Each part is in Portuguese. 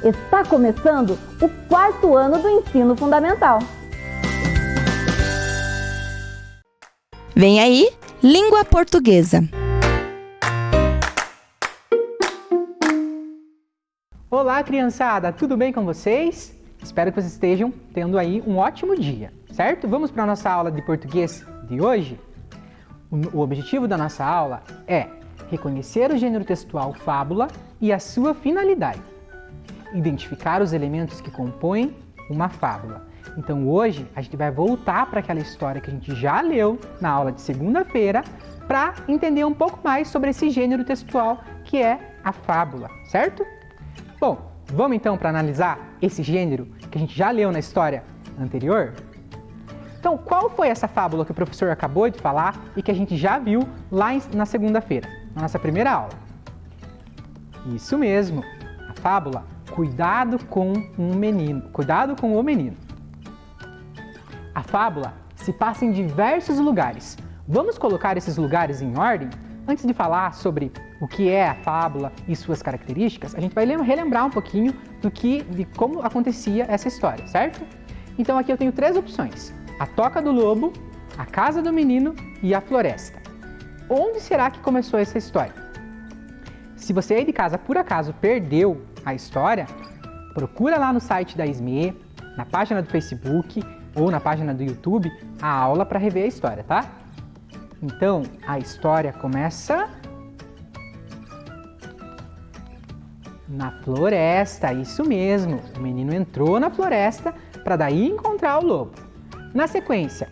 Está começando o 4º ano do ensino fundamental. Vem aí, Língua Portuguesa. Olá, criançada! Tudo bem com vocês? Espero que vocês estejam tendo aí um ótimo dia, certo? Vamos para a nossa aula de português de hoje? O objetivo da nossa aula é reconhecer o gênero textual fábula e a sua finalidade. Identificar os elementos que compõem uma fábula. Então hoje a gente vai voltar para aquela história que a gente já leu na aula de segunda-feira para entender um pouco mais sobre esse gênero textual que é a fábula, certo? Bom, vamos então para analisar esse gênero que a gente já leu na história anterior? Então, qual foi essa fábula que o professor acabou de falar e que a gente já viu lá na segunda-feira, na nossa primeira aula? Isso mesmo, a fábula Cuidado com um Menino. Cuidado com o Menino. A fábula se passa em diversos lugares. Vamos colocar esses lugares em ordem? Antes de falar sobre o que é a fábula e suas características, a gente vai relembrar um pouquinho de como acontecia essa história, certo? Então aqui eu tenho 3 opções: a Toca do Lobo, a Casa do Menino e a Floresta. Onde será que começou essa história? Se você aí de casa por acaso perdeu a história, procura lá no site da SME, na página do Facebook ou na página do YouTube, a aula para rever a história, tá? Então, a história começa na floresta, isso mesmo. O menino entrou na floresta para daí encontrar o lobo. Na sequência,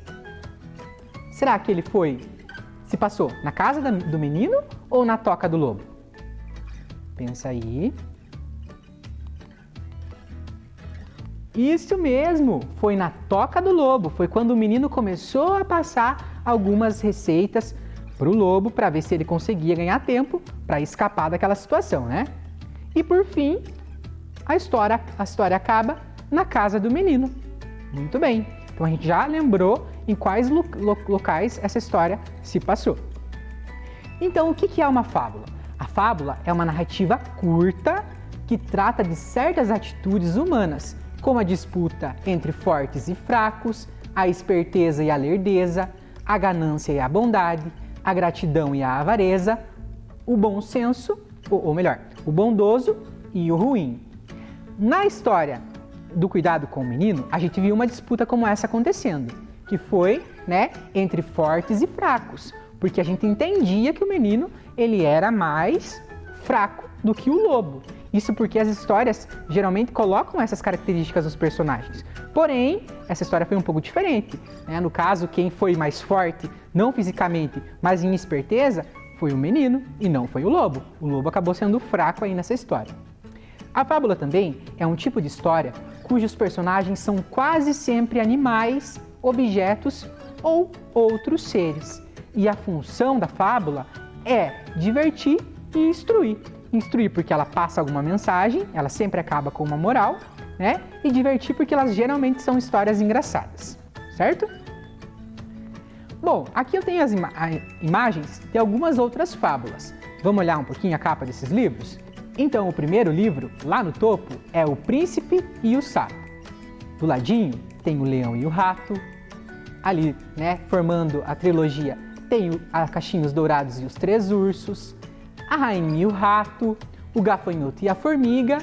será que ele se passou na casa do menino ou na toca do lobo? Pensa aí. Isso mesmo, foi na toca do lobo, foi quando o menino começou a passar algumas receitas para o lobo para ver se ele conseguia ganhar tempo para escapar daquela situação, né? E por fim, a história acaba na casa do menino. Muito bem, então a gente já lembrou em quais locais essa história se passou. Então o que é uma fábula? A fábula é uma narrativa curta que trata de certas atitudes humanas, como a disputa entre fortes e fracos, a esperteza e a lerdeza, a ganância e a bondade, a gratidão e a avareza, o bom senso, ou melhor, o bondoso e o ruim. Na história do Cuidado com o Menino, a gente viu uma disputa como essa acontecendo, que foi, entre fortes e fracos, porque a gente entendia que o menino ele era mais fraco do que o lobo. Isso porque as histórias geralmente colocam essas características nos personagens. Porém, essa história foi um pouco diferente, né? No caso, quem foi mais forte, não fisicamente, mas em esperteza, foi o menino e não foi o lobo. O lobo acabou sendo fraco aí nessa história. A fábula também é um tipo de história cujos personagens são quase sempre animais, objetos ou outros seres. E a função da fábula é divertir e instruir. Instruir porque ela passa alguma mensagem, ela sempre acaba com uma moral, né? E divertir porque elas geralmente são histórias engraçadas, certo? Bom, aqui eu tenho as imagens de algumas outras fábulas. Vamos olhar um pouquinho a capa desses livros? Então, o primeiro livro, lá no topo, é O Príncipe e o Sapo. Do ladinho tem o Leão e o Rato. Ali, formando a trilogia, tem a Cachinhos Dourados e os 3 Ursos. A Rainha e o Rato, o Gafanhoto e a Formiga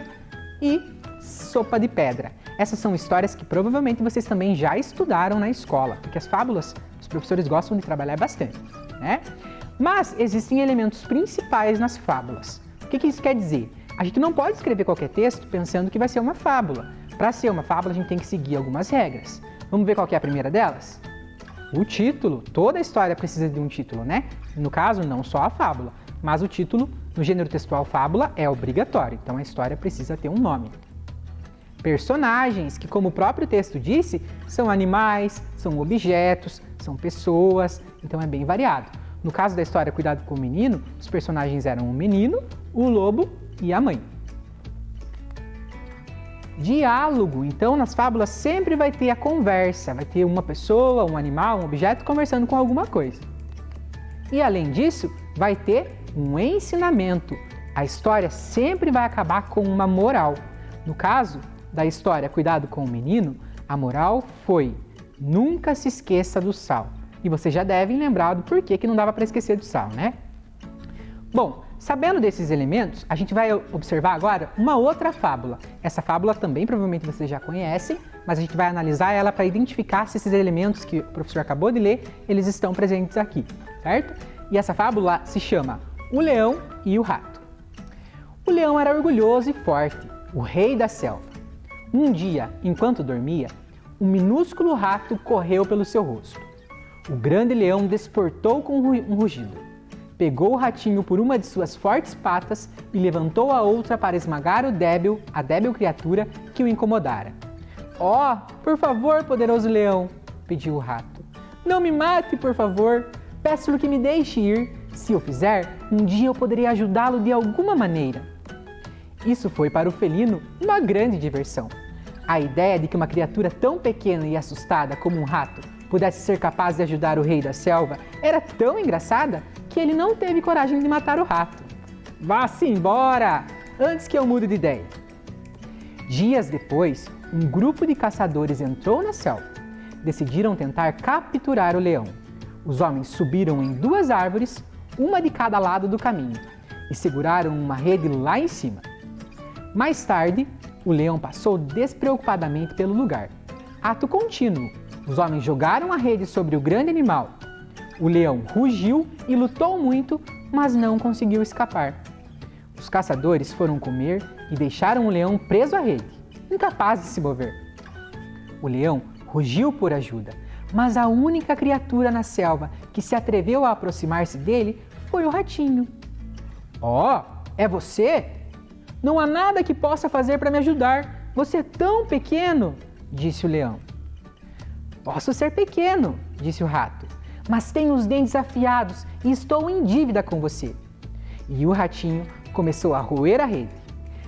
e Sopa de Pedra. Essas são histórias que provavelmente vocês também já estudaram na escola, porque as fábulas os professores gostam de trabalhar bastante, né? Mas existem elementos principais nas fábulas. O que isso quer dizer? A gente não pode escrever qualquer texto pensando que vai ser uma fábula. Para ser uma fábula, a gente tem que seguir algumas regras. Vamos ver qual que é a primeira delas? O título. Toda história precisa de um título, né? No caso, não só a fábula. Mas o título, no gênero textual fábula, é obrigatório, então a história precisa ter um nome. Personagens, que como o próprio texto disse, são animais, são objetos, são pessoas, então é bem variado. No caso da história Cuidado com o Menino, os personagens eram o menino, o lobo e a mãe. Diálogo, então nas fábulas sempre vai ter a conversa, vai ter uma pessoa, um animal, um objeto conversando com alguma coisa. E além disso, vai ter um ensinamento. A história sempre vai acabar com uma moral. No caso da história Cuidado com o Menino, a moral foi: nunca se esqueça do sal. E vocês já devem lembrar do porquê que não dava para esquecer do sal, né? Bom, sabendo desses elementos, a gente vai observar agora uma outra fábula. Essa fábula também provavelmente vocês já conhecem, mas a gente vai analisar ela para identificar se esses elementos que o professor acabou de ler, eles estão presentes aqui, certo? E essa fábula se chama O Leão e o Rato. O leão era orgulhoso e forte, o rei da selva. Um dia, enquanto dormia, um minúsculo rato correu pelo seu rosto. O grande leão desportou com um rugido. Pegou o ratinho por uma de suas fortes patas e levantou a outra para esmagar a débil criatura que o incomodara. "Oh, por favor, poderoso leão", pediu o rato. "Não me mate, por favor. Peço-lhe que me deixe ir. Se eu fizer, um dia eu poderei ajudá-lo de alguma maneira." Isso foi para o felino uma grande diversão. A ideia de que uma criatura tão pequena e assustada como um rato pudesse ser capaz de ajudar o rei da selva era tão engraçada que ele não teve coragem de matar o rato. "Vá-se embora, antes que eu mude de ideia." Dias depois, um grupo de caçadores entrou na selva. Decidiram tentar capturar o leão. Os homens subiram em 2 árvores, uma de cada lado do caminho, e seguraram uma rede lá em cima. Mais tarde, o leão passou despreocupadamente pelo lugar. Ato contínuo. Os homens jogaram a rede sobre o grande animal. O leão rugiu e lutou muito, mas não conseguiu escapar. Os caçadores foram comer e deixaram o leão preso à rede, incapaz de se mover. O leão rugiu por ajuda, mas a única criatura na selva que se atreveu a aproximar-se dele foi o ratinho. "Oh, é você? Não há nada que possa fazer para me ajudar. Você é tão pequeno", disse o leão. "Posso ser pequeno", disse o rato, "mas tenho os dentes afiados e estou em dívida com você." E o ratinho começou a roer a rede.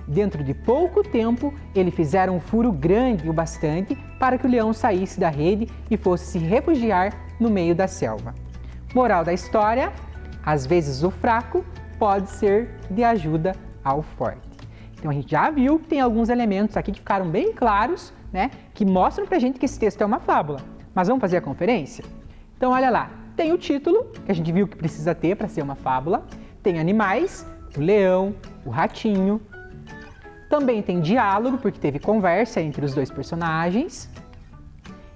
Dentro de pouco tempo, ele fizera um furo grande o bastante para que o leão saísse da rede e fosse se refugiar no meio da selva. Moral da história: às vezes o fraco pode ser de ajuda ao forte. Então a gente já viu que tem alguns elementos aqui que ficaram bem claros, né, que mostram pra gente que esse texto é uma fábula. Mas vamos fazer a conferência? Então olha lá, tem o título, que a gente viu que precisa ter para ser uma fábula, tem animais, o leão, o ratinho, também tem diálogo, porque teve conversa entre os 2 personagens,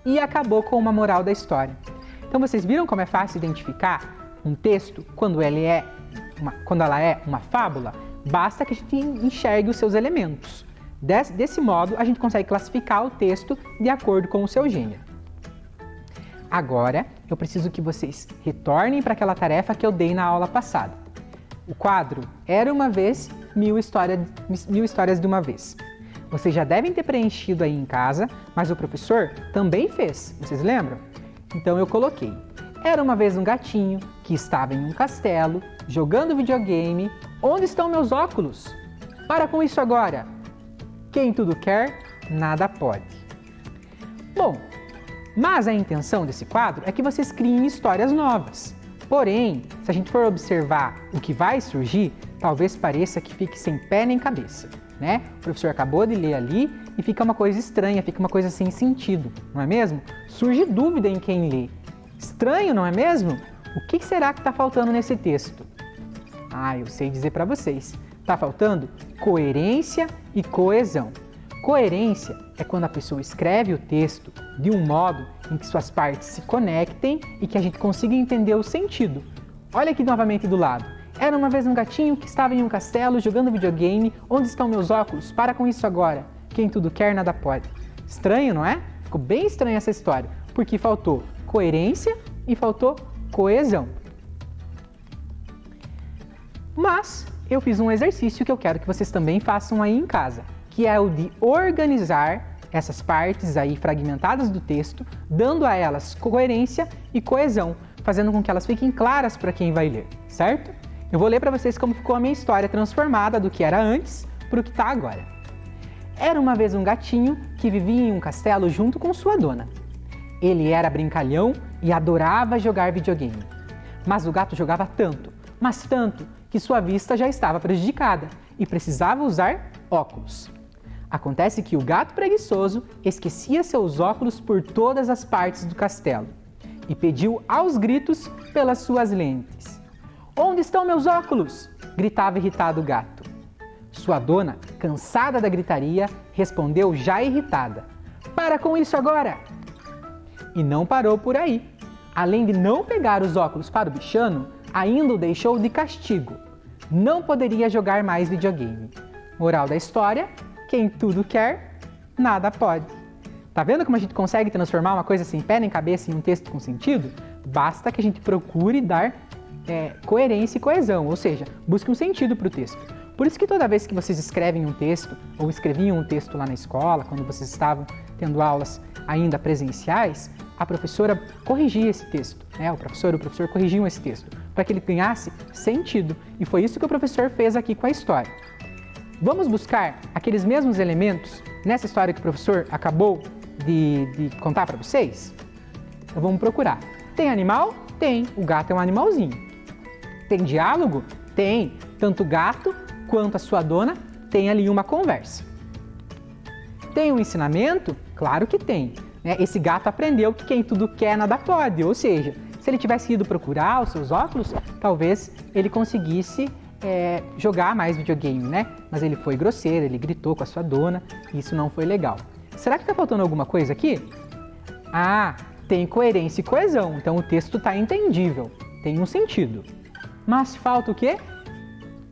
e acabou com uma moral da história. Então vocês viram como é fácil identificar um texto quando ela é uma fábula? Basta que a gente enxergue os seus elementos. Desse modo, a gente consegue classificar o texto de acordo com o seu gênero. Agora, eu preciso que vocês retornem para aquela tarefa que eu dei na aula passada. O quadro Era uma vez, 1000 histórias de uma vez. Vocês já devem ter preenchido aí em casa, mas o professor também fez, vocês lembram? Então eu coloquei: era uma vez um gatinho que estava em um castelo, jogando videogame. Onde estão meus óculos? Para com isso agora! Quem tudo quer, nada pode. Bom, mas a intenção desse quadro é que vocês criem histórias novas. Porém, se a gente for observar o que vai surgir, talvez pareça que fique sem pé nem cabeça, né? O professor acabou de ler ali e fica uma coisa estranha, fica uma coisa sem sentido, não é mesmo? Surge dúvida em quem lê. Estranho, não é mesmo? O que será que está faltando nesse texto? Ah, eu sei dizer para vocês. Está faltando coerência e coesão. Coerência é quando a pessoa escreve o texto de um modo em que suas partes se conectem e que a gente consiga entender o sentido. Olha aqui novamente do lado. Era uma vez um gatinho que estava em um castelo jogando videogame. Onde estão meus óculos? Para com isso agora. Quem tudo quer, nada pode. Estranho, não é? Ficou bem estranha essa história, porque faltou coerência e faltou coesão. Mas eu fiz um exercício que eu quero que vocês também façam aí em casa, que é o de organizar essas partes aí fragmentadas do texto, dando a elas coerência e coesão, fazendo com que elas fiquem claras para quem vai ler, certo? Eu vou ler para vocês como ficou a minha história transformada do que era antes para o que está agora. Era uma vez um gatinho que vivia em um castelo junto com sua dona. Ele era brincalhão e adorava jogar videogame. Mas o gato jogava tanto, mas tanto, que sua vista já estava prejudicada e precisava usar óculos. Acontece que o gato preguiçoso esquecia seus óculos por todas as partes do castelo e pediu aos gritos pelas suas lentes. "Onde estão meus óculos?" gritava irritado o gato. Sua dona, cansada da gritaria, respondeu já irritada: "Para com isso agora!" E não parou por aí. Além de não pegar os óculos para o bichano, ainda o deixou de castigo. Não poderia jogar mais videogame. Moral da história: quem tudo quer, nada pode. Tá vendo como a gente consegue transformar uma coisa sem pé nem cabeça em um texto com sentido? Basta que a gente procure dar coerência e coesão, ou seja, busque um sentido para o texto. Por isso que toda vez que vocês escrevem um texto, ou escreviam um texto lá na escola, quando vocês estavam tendo aulas ainda presenciais, a professora corrigia esse texto, né? O professor corrigiam esse texto, para que ele ganhasse sentido. E foi isso que o professor fez aqui com a história. Vamos buscar aqueles mesmos elementos nessa história que o professor acabou de contar para vocês? Então vamos procurar. Tem animal? Tem. O gato é um animalzinho. Tem diálogo? Tem. Tanto o gato quanto a sua dona têm ali uma conversa. Tem um ensinamento? Claro que tem. Esse gato aprendeu que quem tudo quer, nada pode. Ou seja, se ele tivesse ido procurar os seus óculos, talvez ele conseguisse jogar mais videogame, né? Mas ele foi grosseiro, ele gritou com a sua dona, e isso não foi legal. Será que está faltando alguma coisa aqui? Ah, tem coerência e coesão, então o texto está entendível, tem um sentido. Mas falta o quê?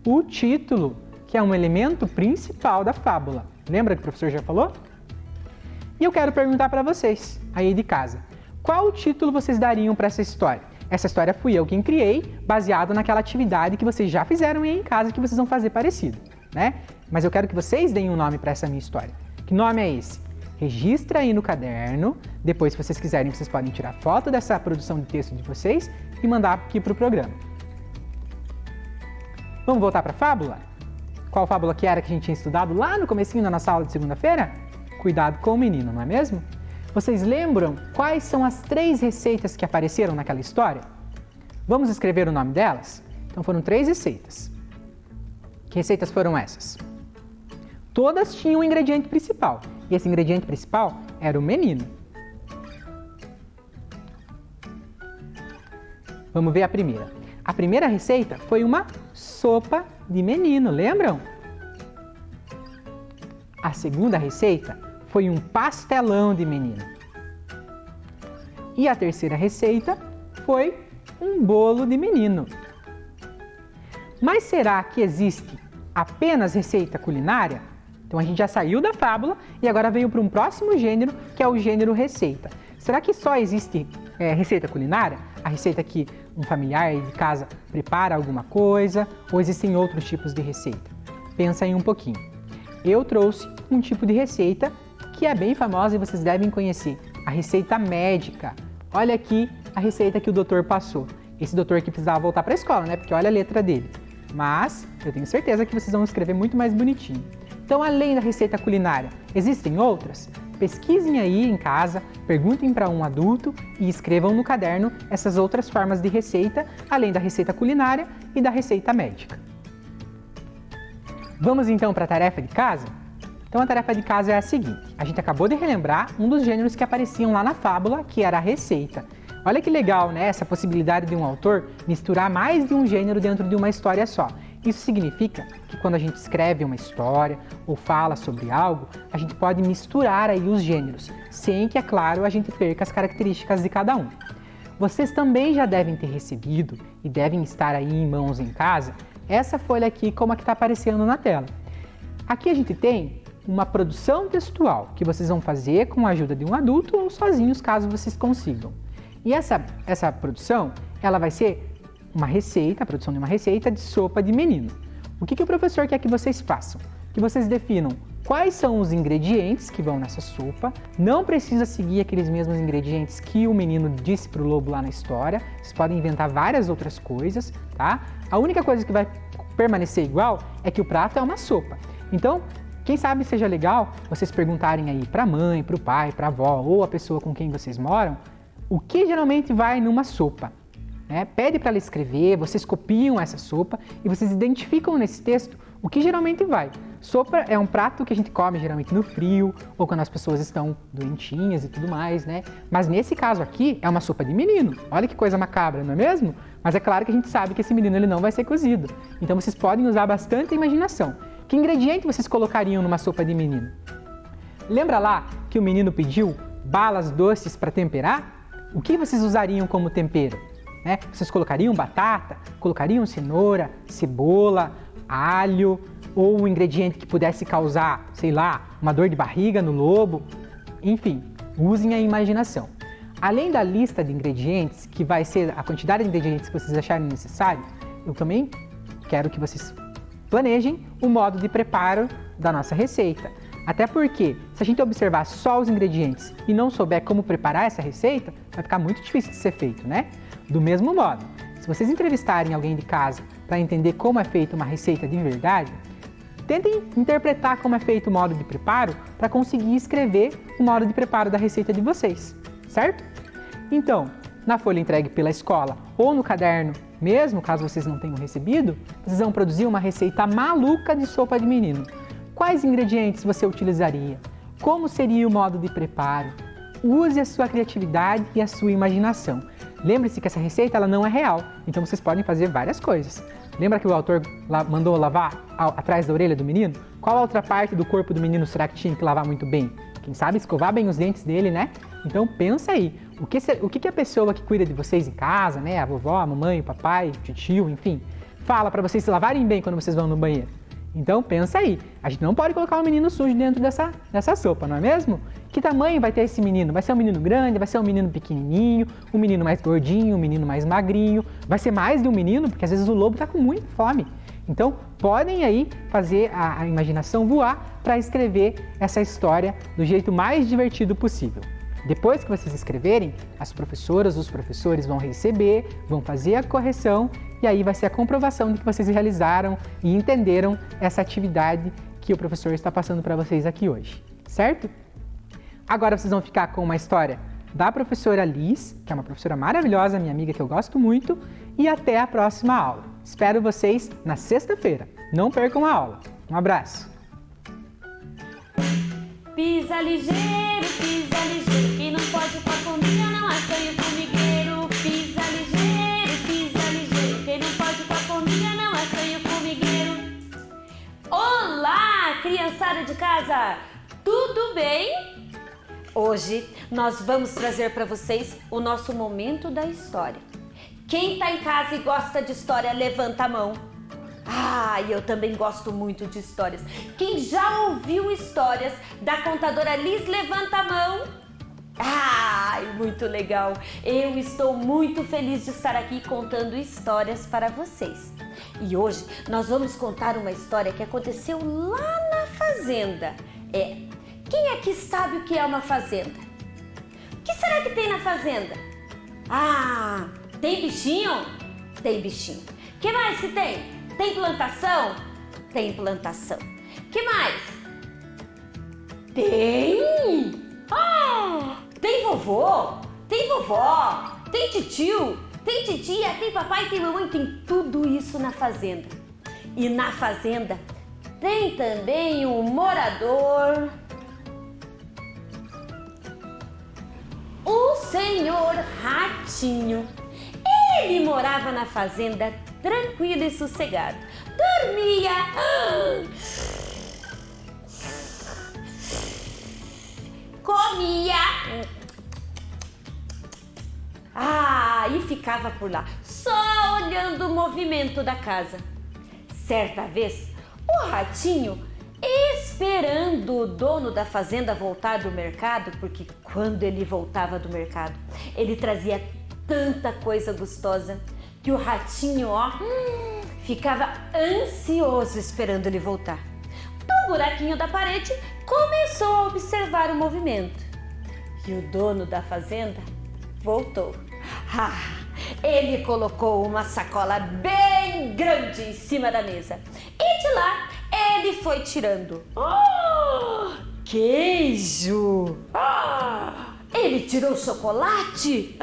O título, que é um elemento principal da fábula. Lembra que o professor já falou? E eu quero perguntar para vocês, aí de casa, qual título vocês dariam para essa história? Essa história fui eu quem criei, baseado naquela atividade que vocês já fizeram aí em casa, que vocês vão fazer parecido, né? Mas eu quero que vocês deem um nome para essa minha história. Que nome é esse? Registra aí no caderno, depois se vocês quiserem, vocês podem tirar foto dessa produção de texto de vocês e mandar aqui para o programa. Vamos voltar para a fábula? Qual fábula que era que a gente tinha estudado lá no comecinho da nossa aula de segunda-feira? Cuidado com o menino, não é mesmo? Vocês lembram quais são as 3 receitas que apareceram naquela história? Vamos escrever o nome delas? Então foram 3 receitas. Que receitas foram essas? Todas tinham um ingrediente principal. E esse ingrediente principal era o menino. Vamos ver a primeira. A primeira receita foi uma sopa de menino, lembram? A segunda receita foi um pastelão de menino. E a terceira receita foi um bolo de menino. Mas será que existe apenas receita culinária? Então a gente já saiu da fábula e agora veio para um próximo gênero, que é o gênero receita. Será que só existe receita culinária? A receita que um familiar de casa prepara alguma coisa? Ou existem outros tipos de receita? Pensa aí um pouquinho. Eu trouxe um tipo de receita que é bem famosa e vocês devem conhecer, a receita médica. Olha aqui a receita que o doutor passou. Esse doutor que precisava voltar para a escola, né? Porque olha a letra dele. Mas eu tenho certeza que vocês vão escrever muito mais bonitinho. Então, além da receita culinária, existem outras? Pesquisem aí em casa, perguntem para um adulto e escrevam no caderno essas outras formas de receita, além da receita culinária e da receita médica. Vamos então para a tarefa de casa? Então a tarefa de casa é a seguinte, a gente acabou de relembrar um dos gêneros que apareciam lá na fábula, que era a receita. Olha que legal, né? Essa possibilidade de um autor misturar mais de um gênero dentro de uma história só. Isso significa que quando a gente escreve uma história ou fala sobre algo, a gente pode misturar aí os gêneros, sem que, é claro, a gente perca as características de cada um. Vocês também já devem ter recebido e devem estar aí em mãos em casa, essa folha aqui como a que está aparecendo na tela. Aqui a gente tem uma produção textual que vocês vão fazer com a ajuda de um adulto ou sozinhos, caso vocês consigam. E essa produção, ela vai ser uma receita, a produção de uma receita de sopa de menino. O que o professor quer que vocês façam? Que vocês definam quais são os ingredientes que vão nessa sopa. Não precisa seguir aqueles mesmos ingredientes que o menino disse para o lobo lá na história. Vocês podem inventar várias outras coisas, tá? A única coisa que vai permanecer igual é que o prato é uma sopa. Então, quem sabe seja legal vocês perguntarem aí para a mãe, para o pai, para a avó ou a pessoa com quem vocês moram, o que geralmente vai numa sopa. Pede para ela escrever, vocês copiam essa sopa e vocês identificam nesse texto O que geralmente vai? Sopa é um prato que a gente come geralmente no frio ou quando as pessoas estão doentinhas e tudo mais, né? Mas nesse caso aqui é uma sopa de menino. Olha que coisa macabra, não é mesmo? Mas é claro que a gente sabe que esse menino ele não vai ser cozido. Então vocês podem usar bastante a imaginação. Que ingrediente vocês colocariam numa sopa de menino? Lembra lá que o menino pediu balas doces para temperar? O que vocês usariam como tempero? Né? Vocês colocariam batata, colocariam cenoura, cebola, alho ou um ingrediente que pudesse causar, sei lá, uma dor de barriga no lobo? Enfim, usem a imaginação. Além da lista de ingredientes, que vai ser a quantidade de ingredientes que vocês acharem necessário, eu também quero que vocês planejem o modo de preparo da nossa receita. Até porque, se a gente observar só os ingredientes e não souber como preparar essa receita, vai ficar muito difícil de ser feito, né? Do mesmo modo, se vocês entrevistarem alguém de casa para entender como é feita uma receita de verdade, tentem interpretar como é feito o modo de preparo para conseguir escrever o modo de preparo da receita de vocês, certo? Então, na folha entregue pela escola ou no caderno, mesmo caso vocês não tenham recebido, vocês vão produzir uma receita maluca de sopa de menino. Quais ingredientes você utilizaria? Como seria o modo de preparo? Use a sua criatividade e a sua imaginação. Lembre-se que essa receita ela não é real, então vocês podem fazer várias coisas. Lembra que o autor mandou lavar atrás da orelha do menino? Qual a outra parte do corpo do menino será que tinha que lavar muito bem? Quem sabe escovar bem os dentes dele, né? Então pensa aí, o que a pessoa que cuida de vocês em casa, né? A vovó, a mamãe, o papai, o tio, enfim, fala para vocês se lavarem bem quando vocês vão no banheiro. Então pensa aí, a gente não pode colocar um menino sujo dentro dessa sopa, não é mesmo? Que tamanho vai ter esse menino? Vai ser um menino grande, vai ser um menino pequenininho, um menino mais gordinho, um menino mais magrinho? Vai ser mais de um menino? Porque às vezes o lobo está com muita fome. Então podem aí fazer a imaginação voar para escrever essa história do jeito mais divertido possível. Depois que vocês escreverem, as professoras, os professores vão receber, vão fazer a correção e aí vai ser a comprovação de que vocês realizaram e entenderam essa atividade que o professor está passando para vocês aqui hoje, certo? Agora vocês vão ficar com uma história da professora Liz, que é uma professora maravilhosa, minha amiga que eu gosto muito, e até a próxima aula. Espero vocês na sexta-feira. Não percam a aula. Um abraço! Pisa ligeiro, que não pode com a fominha, não assanha o formigueiro. Pisa ligeiro, que não pode com a fominha, não assanha o formigueiro. Olá, criançada de casa, tudo bem? Hoje nós vamos trazer para vocês o nosso momento da história. Quem está em casa e gosta de história, levanta a mão. Ah, eu também gosto muito de histórias. Quem já ouviu histórias da contadora Liz, levanta a mão. Ai, muito legal. Eu estou muito feliz de estar aqui contando histórias para vocês. E hoje nós vamos contar uma história que aconteceu lá na fazenda. Quem aqui sabe o que é uma fazenda? O que será que tem na fazenda? Ah, tem bichinho? Tem bichinho. O que mais que tem? Tem plantação? Tem plantação. Que mais? Tem! Ah! Tem vovô? Tem vovó? Tem titio? Tem titia? Tem papai? Tem mamãe? Tem tudo isso na fazenda. E na fazenda tem também um morador. O senhor Ratinho. Ele morava na fazenda tranquilo e sossegado. Dormia. Comia. E ficava por lá, só olhando o movimento da casa. Certa vez, o Ratinho, esperando o dono da fazenda voltar do mercado, porque quando ele voltava do mercado, ele trazia tanta coisa gostosa que o Ratinho, ficava ansioso esperando ele voltar. Do buraquinho da parede, começou a observar o movimento. E o dono da fazenda voltou. Ele colocou uma sacola bem grande em cima da mesa. E de lá, ele foi tirando queijo. Ele tirou chocolate.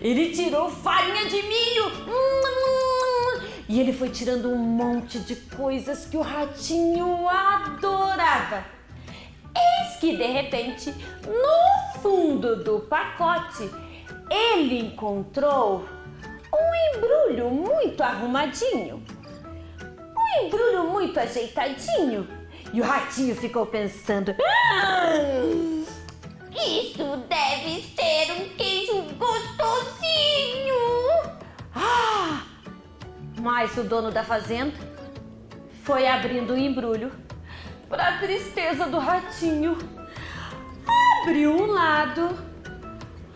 Ele tirou farinha de milho. E ele foi tirando um monte de coisas que o ratinho adorava. Eis que, de repente, no fundo do pacote, ele encontrou um embrulho muito arrumadinho. Um embrulho muito ajeitadinho. E o ratinho ficou pensando: isso deve ser um queijo gostosinho. Mas o dono da fazenda foi abrindo o embrulho para a tristeza do ratinho. Abriu um lado,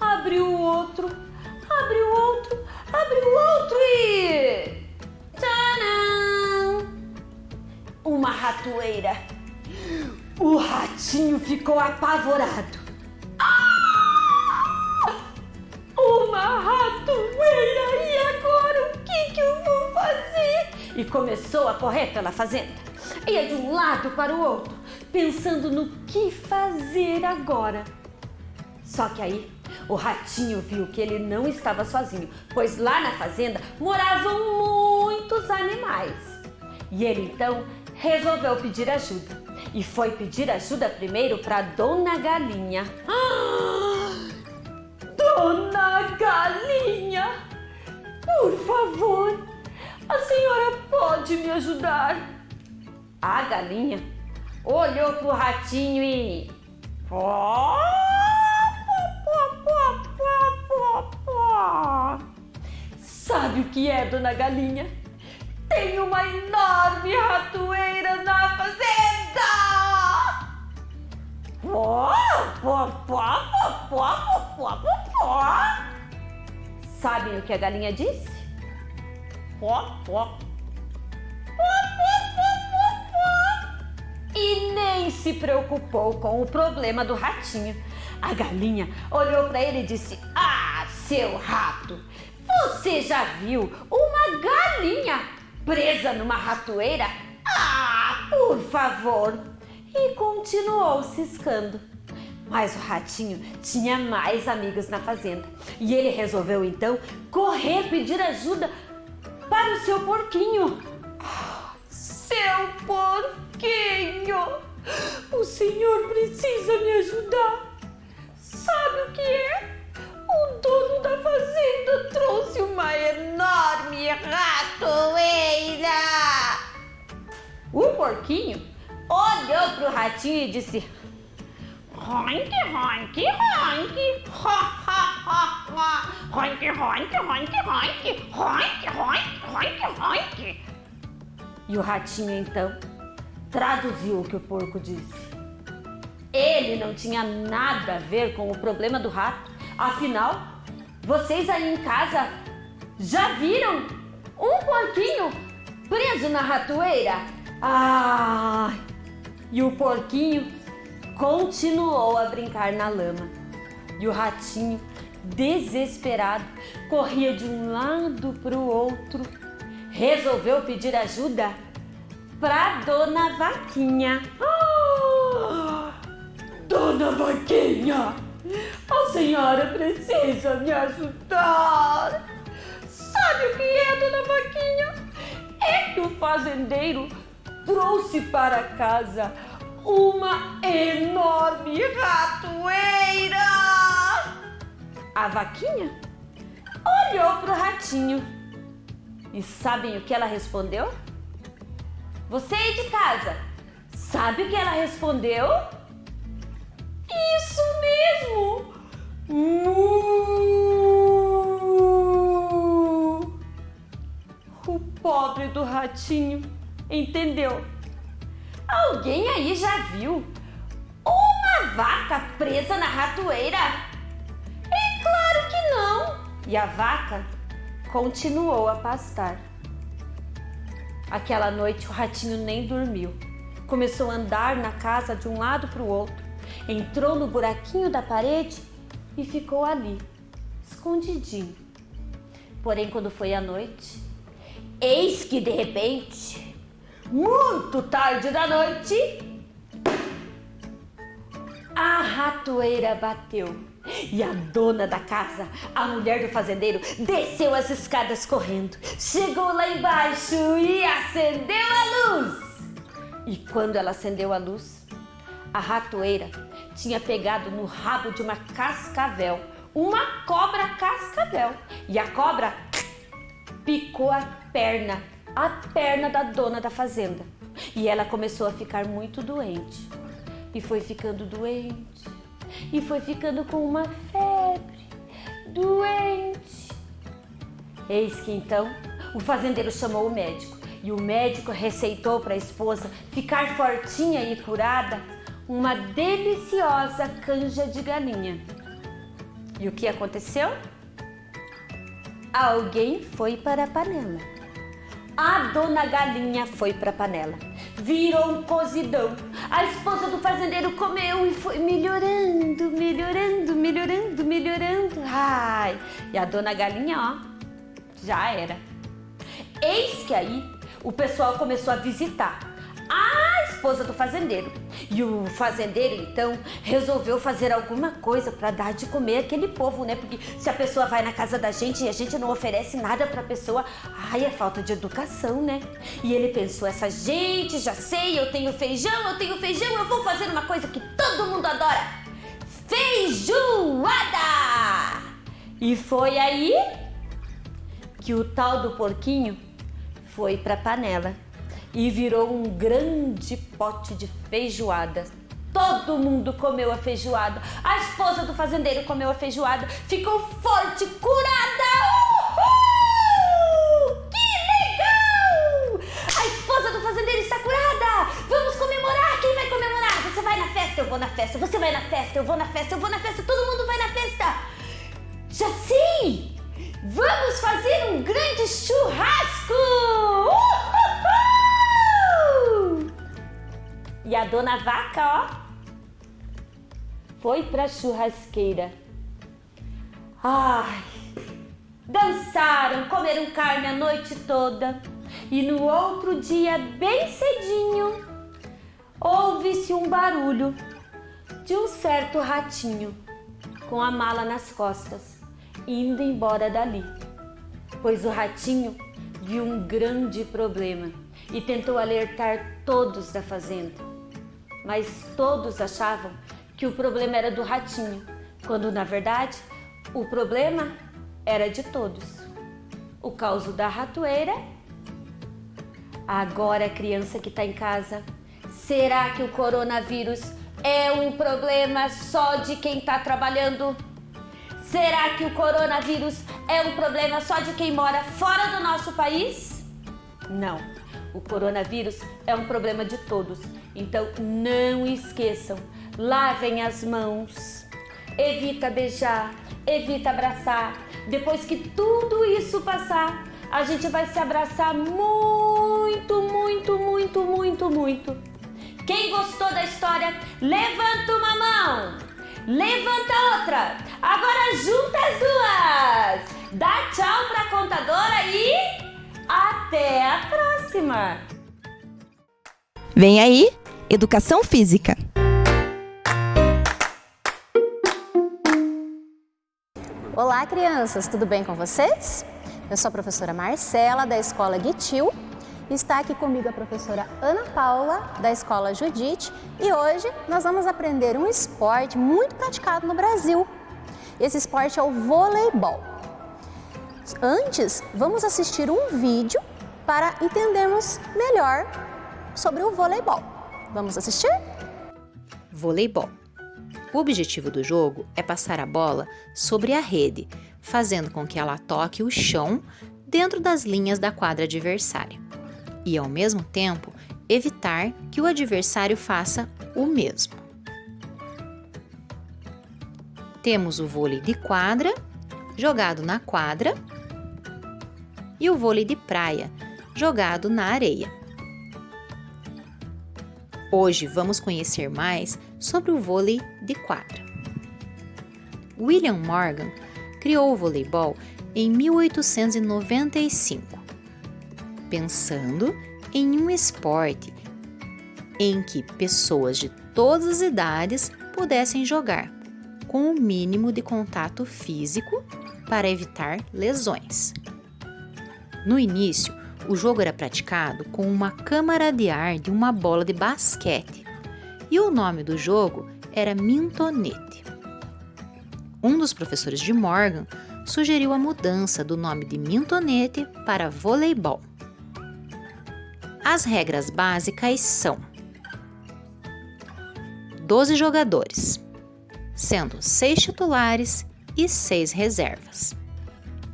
abriu o outro, abriu o outro, abriu o outro e... tcharam! Uma ratoeira. O ratinho ficou apavorado. Uma ratoeira! E agora o que eu vou fazer? E começou a correr pela fazenda. Ia de um lado para o outro, pensando no que fazer agora. Só que aí o ratinho viu que ele não estava sozinho, pois lá na fazenda moravam muitos animais. E ele então resolveu pedir ajuda. E foi pedir ajuda primeiro para Dona Galinha. Dona Galinha, por favor, a senhora pode me ajudar? A galinha olhou pro ratinho e... Sabe o que é, Dona Galinha? Tem uma enorme ratoeira na fazenda! Sabem o que a galinha disse? E nem se preocupou com o problema do ratinho. A galinha olhou para ele e disse: seu rato, você já viu uma galinha presa numa ratoeira? Por favor! E continuou ciscando. Mas o ratinho tinha mais amigos na fazenda. E ele resolveu então correr pedir ajuda para o seu porquinho. Seu porquinho! O senhor precisa me ajudar. Sabe o que é? O dono da fazenda trouxe uma enorme ratoeira. O porquinho olhou para o ratinho e disse: Ronque, ronque, ronque, ronque, ronque, ronque, ronque, ronque, ronque, ronque. E o ratinho então traduziu o que o porco disse. Ele não tinha nada a ver com o problema do rato. Afinal, vocês aí em casa já viram um porquinho preso na ratoeira? E o porquinho continuou a brincar na lama. E o ratinho, desesperado, corria de um lado para o outro. Resolveu pedir ajuda para Dona Vaquinha. Dona Vaquinha, a senhora precisa me ajudar. Sabe o que é, Dona Vaquinha? É que o fazendeiro trouxe para casa uma enorme ratoeira. A vaquinha olhou para o ratinho. E sabem o que ela respondeu? Você aí de casa, sabe o que ela respondeu? Isso mesmo! O pobre do ratinho entendeu. Alguém aí já viu uma vaca presa na ratoeira? É claro que não! E a vaca continuou a pastar. Aquela noite o ratinho nem dormiu. Começou a andar na casa de um lado para o outro. Entrou no buraquinho da parede e ficou ali, escondidinho. Porém, quando foi à noite, eis que de repente, muito tarde da noite, a ratoeira bateu. E a dona da casa, a mulher do fazendeiro, desceu as escadas correndo. Chegou lá embaixo e acendeu a luz. E quando ela acendeu a luz, a ratoeira tinha pegado no rabo de uma cascavel, uma cobra cascavel. E a cobra picou a perna da dona da fazenda. E ela começou a ficar muito doente. E foi ficando doente. E foi ficando com uma febre, doente. Eis que então o fazendeiro chamou o médico. E o médico receitou para a esposa ficar fortinha e curada uma deliciosa canja de galinha. E o que aconteceu? Alguém foi para a panela. A dona galinha foi para a panela. Virou um cozidão. A esposa do fazendeiro comeu e foi melhorando, melhorando, melhorando, melhorando. Ai, e a dona galinha, ó, já era. Eis que aí o pessoal começou a visitar a esposa do fazendeiro. E o fazendeiro, então, resolveu fazer alguma coisa para dar de comer aquele povo, né? Porque se a pessoa vai na casa da gente e a gente não oferece nada para a pessoa, ai, é falta de educação, né? E ele pensou, essa gente, já sei, eu tenho feijão, eu vou fazer uma coisa que todo mundo adora. Feijoada! E foi aí que o tal do porquinho foi para a panela e virou um grande pote de feijoada. Todo mundo comeu a feijoada. A esposa do fazendeiro comeu a feijoada, ficou forte, curada. Uhul! Que legal! A esposa do fazendeiro está curada. Vamos comemorar. Quem vai comemorar? Você vai na festa, eu vou na festa. Você vai na festa, eu vou na festa, eu vou na festa. Todo mundo vai na festa. Já sim! Vamos fazer um grande churrasco! Uhul! E a dona vaca, ó, foi pra churrasqueira. Ai, dançaram, comeram carne a noite toda. E no outro dia, bem cedinho, ouve-se um barulho de um certo ratinho com a mala nas costas, indo embora dali. Pois o ratinho viu um grande problema e tentou alertar todos da fazenda. Mas todos achavam que o problema era do ratinho, quando na verdade o problema era de todos. O caos da ratoeira. Agora, criança que está em casa, será que o coronavírus é um problema só de quem está trabalhando? Será que o coronavírus é um problema só de quem mora fora do nosso país? Não, o coronavírus é um problema de todos. Então não esqueçam, lavem as mãos, evita beijar, evita abraçar. Depois que tudo isso passar, a gente vai se abraçar muito, muito, muito, muito, muito. Quem gostou da história, levanta uma mão, levanta outra. Agora junta as duas. Dá tchau pra contadora e até a próxima. Vem aí, Educação Física. Olá, crianças, tudo bem com vocês? Eu sou a professora Marcela, da Escola Guitil. Está aqui comigo a professora Ana Paula, da Escola Judite, e hoje nós vamos aprender um esporte muito praticado no Brasil. Esse esporte é o voleibol. Antes, vamos assistir um vídeo para entendermos melhor sobre o voleibol. Vamos assistir? Voleibol. O objetivo do jogo é passar a bola sobre a rede, fazendo com que ela toque o chão dentro das linhas da quadra adversária. E, ao mesmo tempo, evitar que o adversário faça o mesmo. Temos o vôlei de quadra, jogado na quadra, e o vôlei de praia, jogado na areia. Hoje vamos conhecer mais sobre o vôlei de quadra. William Morgan criou o voleibol em 1895, pensando em um esporte em que pessoas de todas as idades pudessem jogar, com o mínimo de contato físico para evitar lesões. No início, o jogo era praticado com uma câmara de ar de uma bola de basquete e o nome do jogo era mintonete. Um dos professores de Morgan sugeriu a mudança do nome de mintonete para voleibol. As regras básicas são 12 jogadores, sendo 6 titulares e 6 reservas.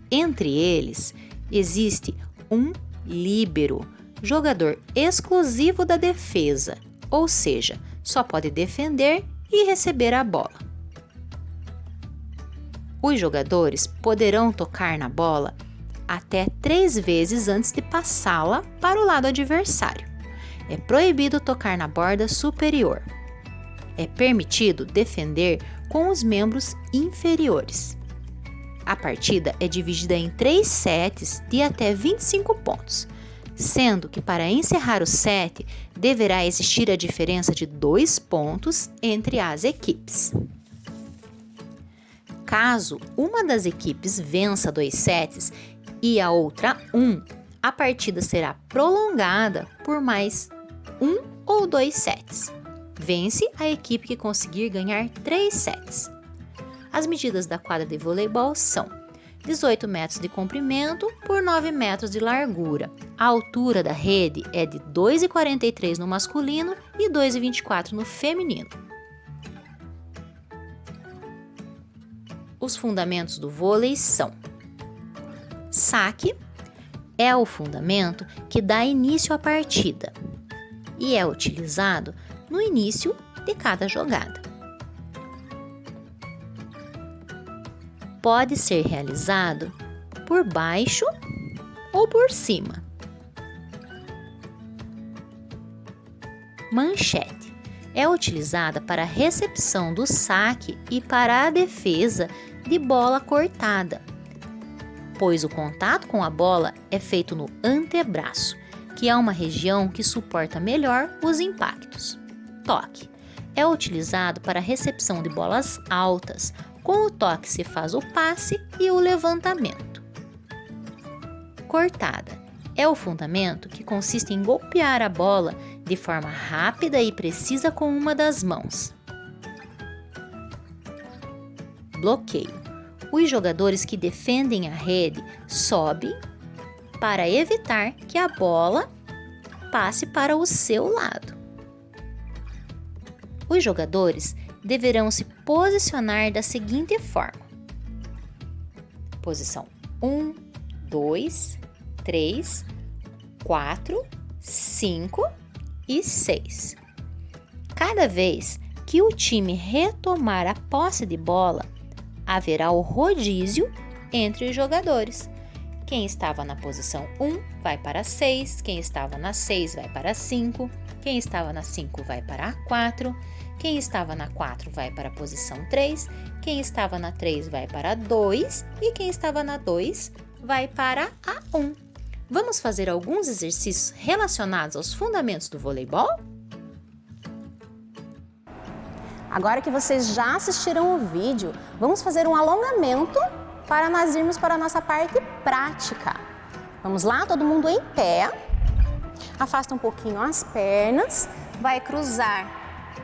Entre eles, existe um líbero, jogador exclusivo da defesa, ou seja, só pode defender e receber a bola. Os jogadores poderão tocar na bola até 3 vezes antes de passá-la para o lado adversário. É proibido tocar na borda superior. É permitido defender com os membros inferiores. A partida é dividida em 3 sets de até 25 pontos, sendo que para encerrar o set deverá existir a diferença de 2 pontos entre as equipes. Caso uma das equipes vença 2 sets e a outra 1, a partida será prolongada por mais 1 ou 2 sets. Vence a equipe que conseguir ganhar 3 sets. As medidas da quadra de voleibol são 18 metros de comprimento por 9 metros de largura. A altura da rede é de 2,43 no masculino e 2,24 no feminino. Os fundamentos do vôlei são: saque é o fundamento que dá início à partida e é utilizado no início de cada jogada. Pode ser realizado por baixo ou por cima. Manchete é utilizada para a recepção do saque e para a defesa de bola cortada, pois o contato com a bola é feito no antebraço, que é uma região que suporta melhor os impactos. Toque é utilizado para a recepção de bolas altas. Com o toque se faz o passe e o levantamento. Cortada é o fundamento que consiste em golpear a bola de forma rápida e precisa com uma das mãos. Bloqueio. Os jogadores que defendem a rede sobem para evitar que a bola passe para o seu lado. Os jogadores deverão se posicionar da seguinte forma: posição 1, 2, 3, 4, 5 e 6. Cada vez que o time retomar a posse de bola, haverá o rodízio entre os jogadores. Quem estava na posição 1 vai para 6, quem estava na 6 vai para 5, quem estava na 5 vai para a 4, quem estava na 4 vai para a posição 3, quem estava na 3 vai para a 2 e quem estava na 2 vai para a 1. Vamos fazer alguns exercícios relacionados aos fundamentos do voleibol? Agora que vocês já assistiram o vídeo, vamos fazer um alongamento para nós irmos para a nossa parte prática. Vamos lá, todo mundo em pé. Afasta um pouquinho as pernas, vai cruzar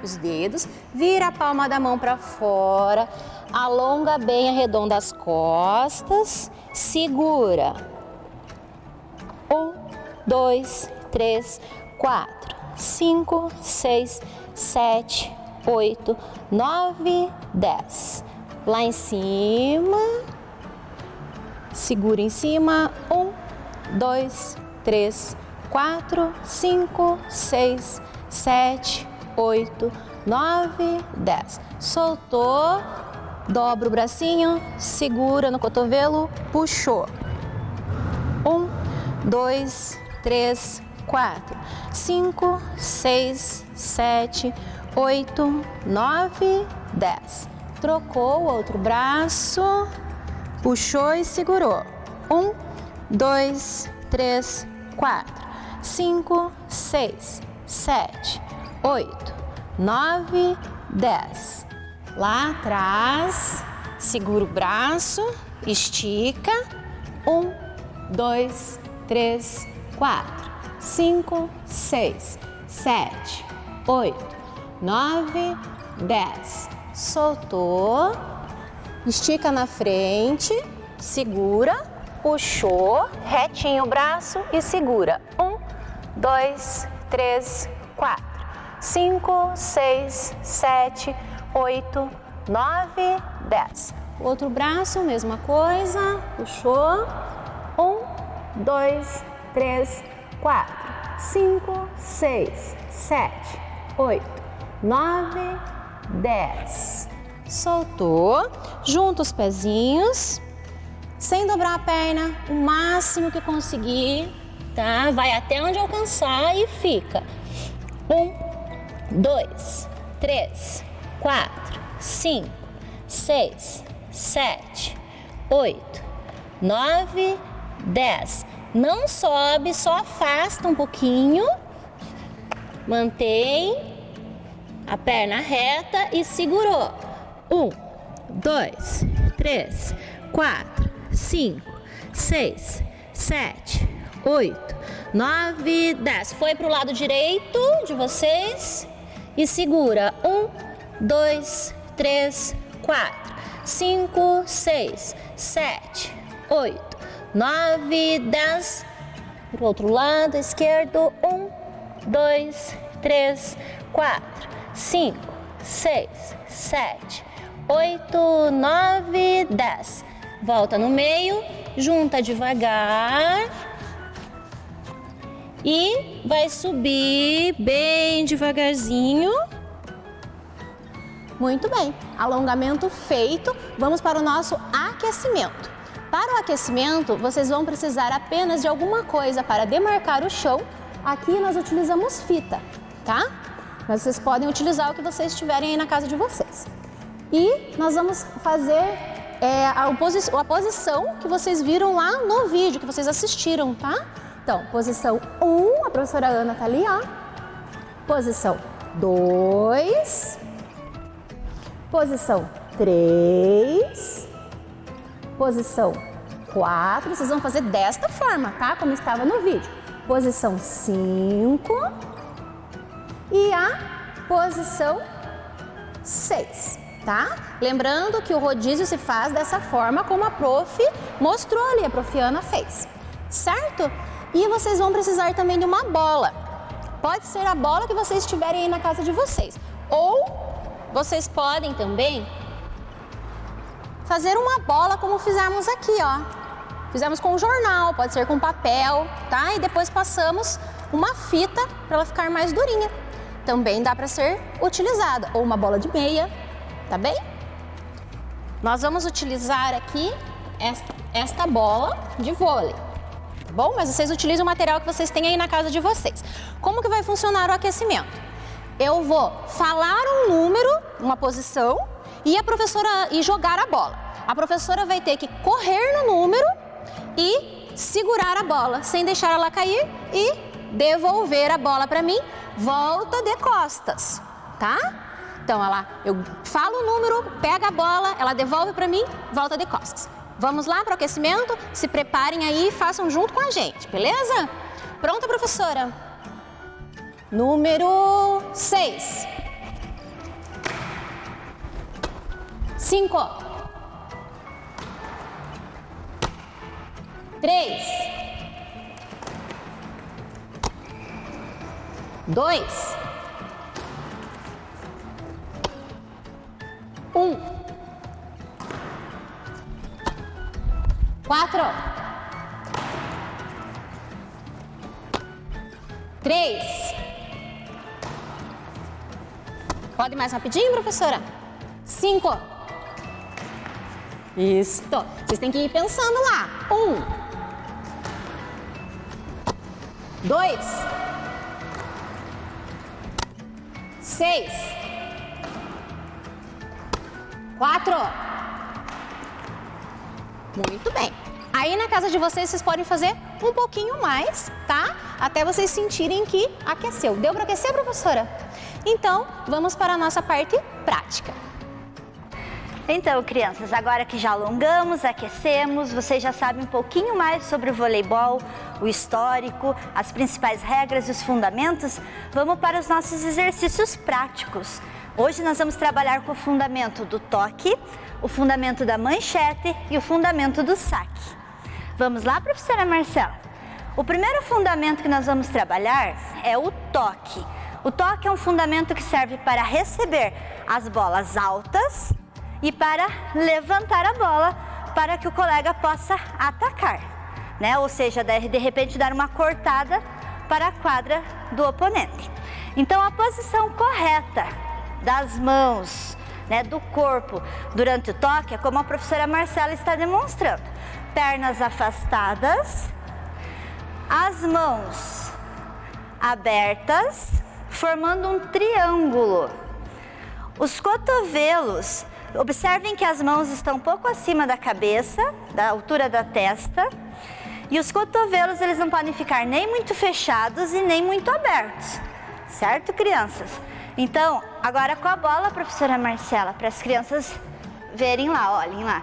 os dedos, vira a palma da mão para fora, alonga bem, arredonda as costas, segura. 1, 2, 3, 4, 5, 6, 7, 8, 9, 10. Lá em cima, segura em cima. 1, 2, 3, 4, 5, 6, 7, 8, 9, 10. Soltou, dobra o bracinho, segura no cotovelo, puxou. 1, 2, 3, 4, 5, 6, 7, 8, 9, 10. Trocou o outro braço, puxou e segurou. 1, 2, 3, 4, 5, 6, 7, 8, 9, 10. lá atrás, segura o braço, estica. 1, 2, 3, 4, 5, 6, 7, 8, 9, 10. Soltou. Estica na frente, segura, puxou, retinho o braço e segura. 1, 2, 3, 4, 5, 6, 7, 8, 9, 10. Outro braço, mesma coisa, puxou. 1, 2, 3, 4, 5, 6, 7, 8, 9, 10. Soltou, junta os pezinhos, sem dobrar a perna, o máximo que conseguir, tá? Vai até onde alcançar e fica. 1, 2, 3, 4, 5, 6, 7, 8, 9, 10. Não sobe, só afasta um pouquinho. Mantém a perna reta e segurou. 1, 2, 3, 4, 5, 6, 7, 8, 9, 10. Foi para o lado direito de vocês e segura. 1, 2, 3, 4, 5, 6, 7, 8, 9, 10. Para o outro lado esquerdo. 1, 2, 3, 4, 5, 6, 7, 8, 9, 10. Volta no meio, junta devagar e vai subir bem devagarzinho. Muito bem, alongamento feito, vamos para o nosso aquecimento. Para o aquecimento, vocês vão precisar apenas de alguma coisa para demarcar o chão. Aqui nós utilizamos fita, tá? Mas vocês podem utilizar o que vocês tiverem aí na casa de vocês. E nós vamos fazer a posição que vocês viram lá no vídeo, que vocês assistiram, tá? Então, posição 1, a professora Ana tá ali, ó. Posição 2. Posição 3. Posição 4. Vocês vão fazer desta forma, tá? Como estava no vídeo. Posição 5. E a posição 6. Tá? Lembrando que o rodízio se faz dessa forma como a prof mostrou ali, a prof Ana fez, certo? E vocês vão precisar também de uma bola. Pode ser a bola que vocês tiverem aí na casa de vocês. Ou vocês podem também fazer uma bola como fizemos aqui, ó. Fizemos com jornal, pode ser com papel, tá? E depois passamos uma fita para ela ficar mais durinha. Também dá para ser utilizada. Ou uma bola de meia. Tá bem? Nós vamos utilizar aqui esta bola de vôlei, tá bom? Mas vocês utilizam o material que vocês têm aí na casa de vocês. Como que vai funcionar o aquecimento? Eu vou falar um número, uma posição, e a professora jogar a bola. A professora vai ter que correr no número e segurar a bola, sem deixar ela cair e devolver a bola para mim. Volta de costas, tá? Então, eu falo o número, pega a bola, ela devolve para mim, volta de costas. Vamos lá para o aquecimento? Se preparem aí e façam junto com a gente, beleza? Pronta, professora? Número 6. 5. 3. 2. 1. 4. 3. Pode mais rapidinho, professora? 5. Isso. Vocês têm que ir pensando lá. 1. 2. 6. 4. Muito bem. Aí na casa de vocês podem fazer um pouquinho mais, tá? Até vocês sentirem que aqueceu. Deu para aquecer, professora? Então, vamos para a nossa parte prática. Então, crianças, agora que já alongamos, aquecemos, vocês já sabem um pouquinho mais sobre o voleibol, o histórico, as principais regras e os fundamentos, vamos para os nossos exercícios práticos. Hoje nós vamos trabalhar com o fundamento do toque, o fundamento da manchete e o fundamento do saque. Vamos lá, professora Marcela? O primeiro fundamento que nós vamos trabalhar é o toque. O toque é um fundamento que serve para receber as bolas altas e para levantar a bola para que o colega possa atacar, né? Ou seja, de repente dar uma cortada para a quadra do oponente. Então, a posição correta das mãos, né, do corpo durante o toque é como a professora Marcela está demonstrando. Pernas afastadas, as mãos abertas, formando um triângulo. Os cotovelos, observem que as mãos estão um pouco acima da cabeça, da altura da testa, e os cotovelos eles não podem ficar nem muito fechados e nem muito abertos, certo, crianças? Então, agora com a bola, professora Marcela, para as crianças verem lá, olhem lá.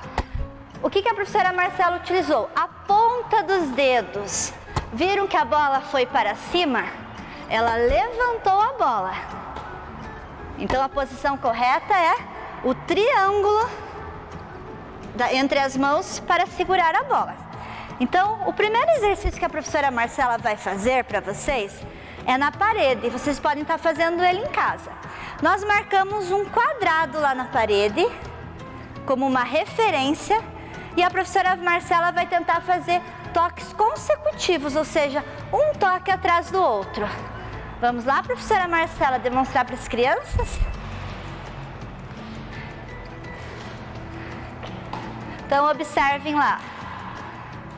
O que a professora Marcela utilizou? A ponta dos dedos. Viram que a bola foi para cima? Ela levantou a bola. Então, a posição correta é o triângulo entre as mãos para segurar a bola. Então, o primeiro exercício que a professora Marcela vai fazer para vocês é na parede. Vocês podem estar fazendo ele em casa. Nós marcamos um quadrado lá na parede como uma referência e a professora Marcela vai tentar fazer toques consecutivos, ou seja, um toque atrás do outro. Vamos lá, professora Marcela, demonstrar para as crianças? Então, observem lá,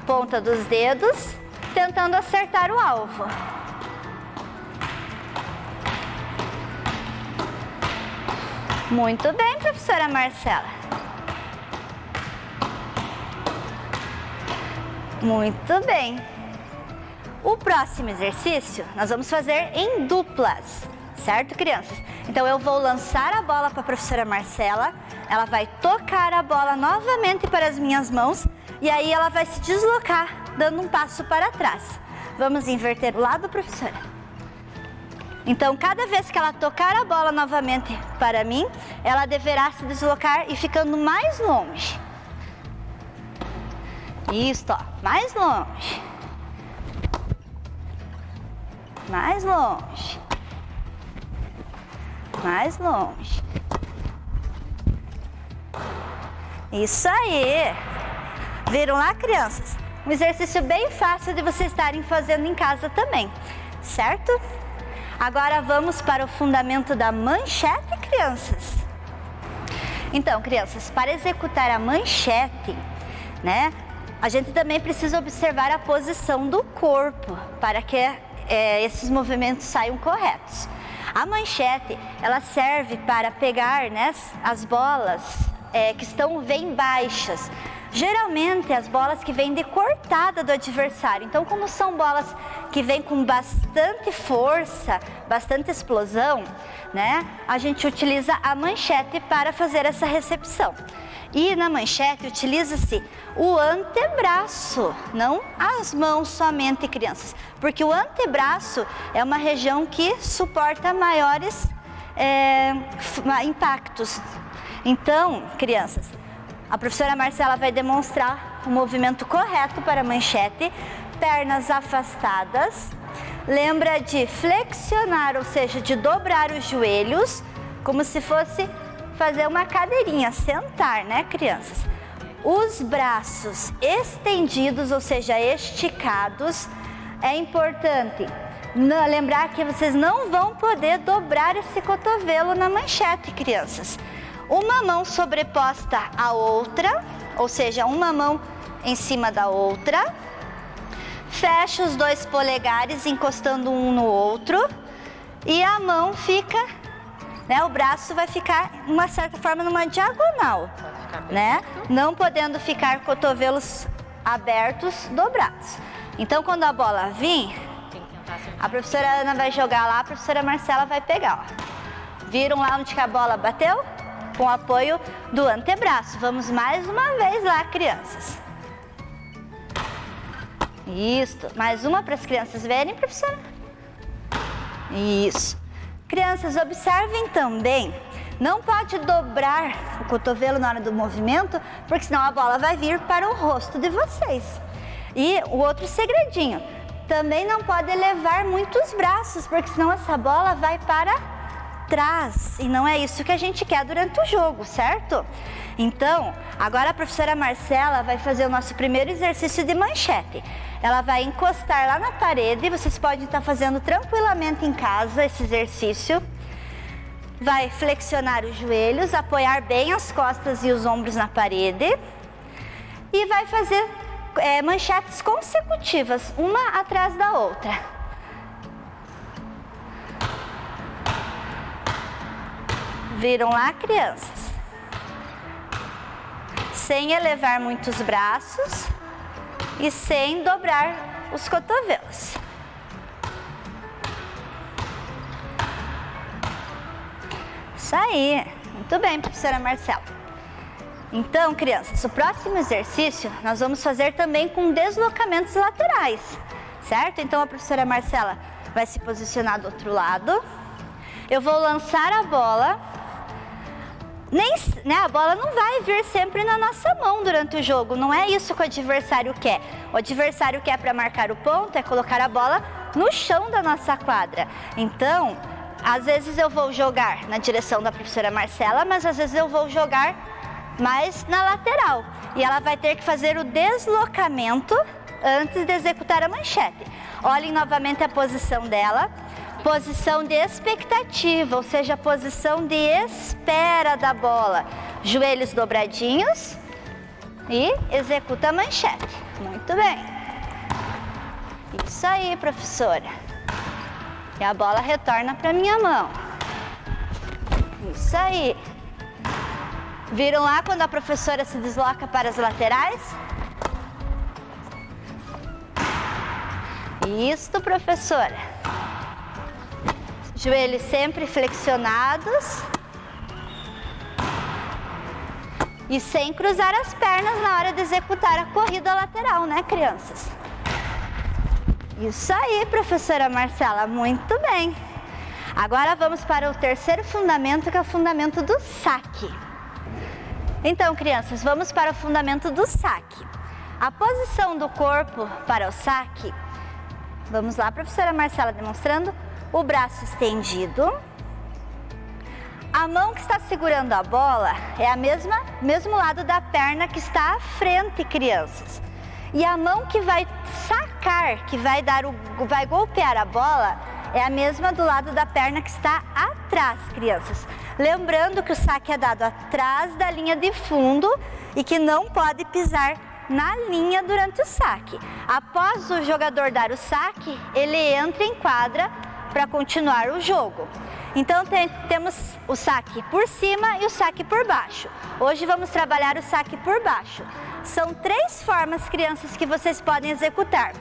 ponta dos dedos, tentando acertar o alvo. Muito bem, professora Marcela. Muito bem. O próximo exercício nós vamos fazer em duplas, certo, crianças? Então eu vou lançar a bola para a professora Marcela, ela vai tocar a bola novamente para as minhas mãos e aí ela vai se deslocar, dando um passo para trás. Vamos inverter o lado, professora? Então, cada vez que ela tocar a bola novamente para mim, ela deverá se deslocar e ficando mais longe. Isso, ó, mais longe. Mais longe. Mais longe. Isso aí. Viram lá, crianças? Um exercício bem fácil de vocês estarem fazendo em casa também, certo? Agora vamos para o fundamento da manchete, crianças. Então, crianças, para executar a manchete, né, a gente também precisa observar a posição do corpo para que esses movimentos saiam corretos. A manchete, ela serve para pegar, né, as bolas que estão bem baixas. Geralmente as bolas que vêm de cortada do adversário. Então, como são bolas que vêm com bastante força, bastante explosão, né, a gente utiliza a manchete para fazer essa recepção. E na manchete utiliza-se o antebraço, não as mãos somente, crianças, porque o antebraço é uma região que suporta maiores impactos. Então, crianças, a professora Marcela vai demonstrar o movimento correto para a manchete, pernas afastadas. Lembra de flexionar, ou seja, de dobrar os joelhos, como se fosse fazer uma cadeirinha, sentar, né, crianças? Os braços estendidos, ou seja, esticados. É importante lembrar que vocês não vão poder dobrar esse cotovelo na manchete, crianças. Uma mão sobreposta à outra, ou seja, uma mão em cima da outra. Fecha os dois polegares encostando um no outro e a mão fica, né, o braço vai ficar, de uma certa forma, numa diagonal, né? Não podendo ficar cotovelos abertos, dobrados. Então, quando a bola vir, a professora Ana vai jogar lá, a professora Marcela vai pegar, ó. Viram lá onde que a bola bateu? com o apoio do antebraço. Vamos mais uma vez lá, crianças. Isso, mais uma para as crianças verem, professora. Isso. Crianças, observem também, não pode dobrar o cotovelo na hora do movimento, porque senão a bola vai vir para o rosto de vocês. E o outro segredinho, também não pode elevar muito os braços, porque senão essa bola vai para trás. E não é isso que a gente quer durante o jogo, certo? Então, agora a professora Marcela vai fazer o nosso primeiro exercício de manchete. Ela vai encostar lá na parede, vocês podem estar fazendo tranquilamente em casa esse exercício. Vai flexionar os joelhos, apoiar bem as costas e os ombros na parede. E vai fazer manchetes consecutivas, uma atrás da outra. Viram lá, crianças? Sem elevar muito os braços e sem dobrar os cotovelos. Isso aí, muito bem, professora Marcela. Então, crianças, o próximo exercício nós vamos fazer também com deslocamentos laterais, certo? Então a professora Marcela vai se posicionar do outro lado. Eu vou lançar a bola. A bola não vai vir sempre na nossa mão durante o jogo, não é isso que o adversário quer. O adversário quer, para marcar o ponto, é colocar a bola no chão da nossa quadra. Então, às vezes eu vou jogar na direção da professora Marcela, mas às vezes eu vou jogar mais na lateral. E ela vai ter que fazer o deslocamento antes de executar a manchete. Olhem novamente a posição dela. Posição de expectativa, ou seja, posição de espera da bola. Joelhos dobradinhos e executa a manchete. Muito bem. Isso aí, professora. E a bola retorna para minha mão. Isso aí. Viram lá quando a professora se desloca para as laterais? Isso, professora. Joelhos sempre flexionados. E sem cruzar as pernas na hora de executar a corrida lateral, né, crianças? Isso aí, professora Marcela, muito bem. Agora vamos para o terceiro fundamento, que é o fundamento do saque. Então, crianças, vamos para o fundamento do saque. A posição do corpo para o saque, vamos lá, professora Marcela demonstrando. O braço estendido. A mão que está segurando a bola é a mesmo lado da perna que está à frente, crianças. E a mão que vai sacar, que vai golpear a bola, é a mesma do lado da perna que está atrás, crianças. Lembrando que o saque é dado atrás da linha de fundo e que não pode pisar na linha durante o saque. Após o jogador dar o saque, ele entra em quadra para continuar o jogo. Então temos o saque por cima e o saque por baixo. Hoje vamos trabalhar o saque por baixo. São 3 formas, crianças, que vocês podem executar.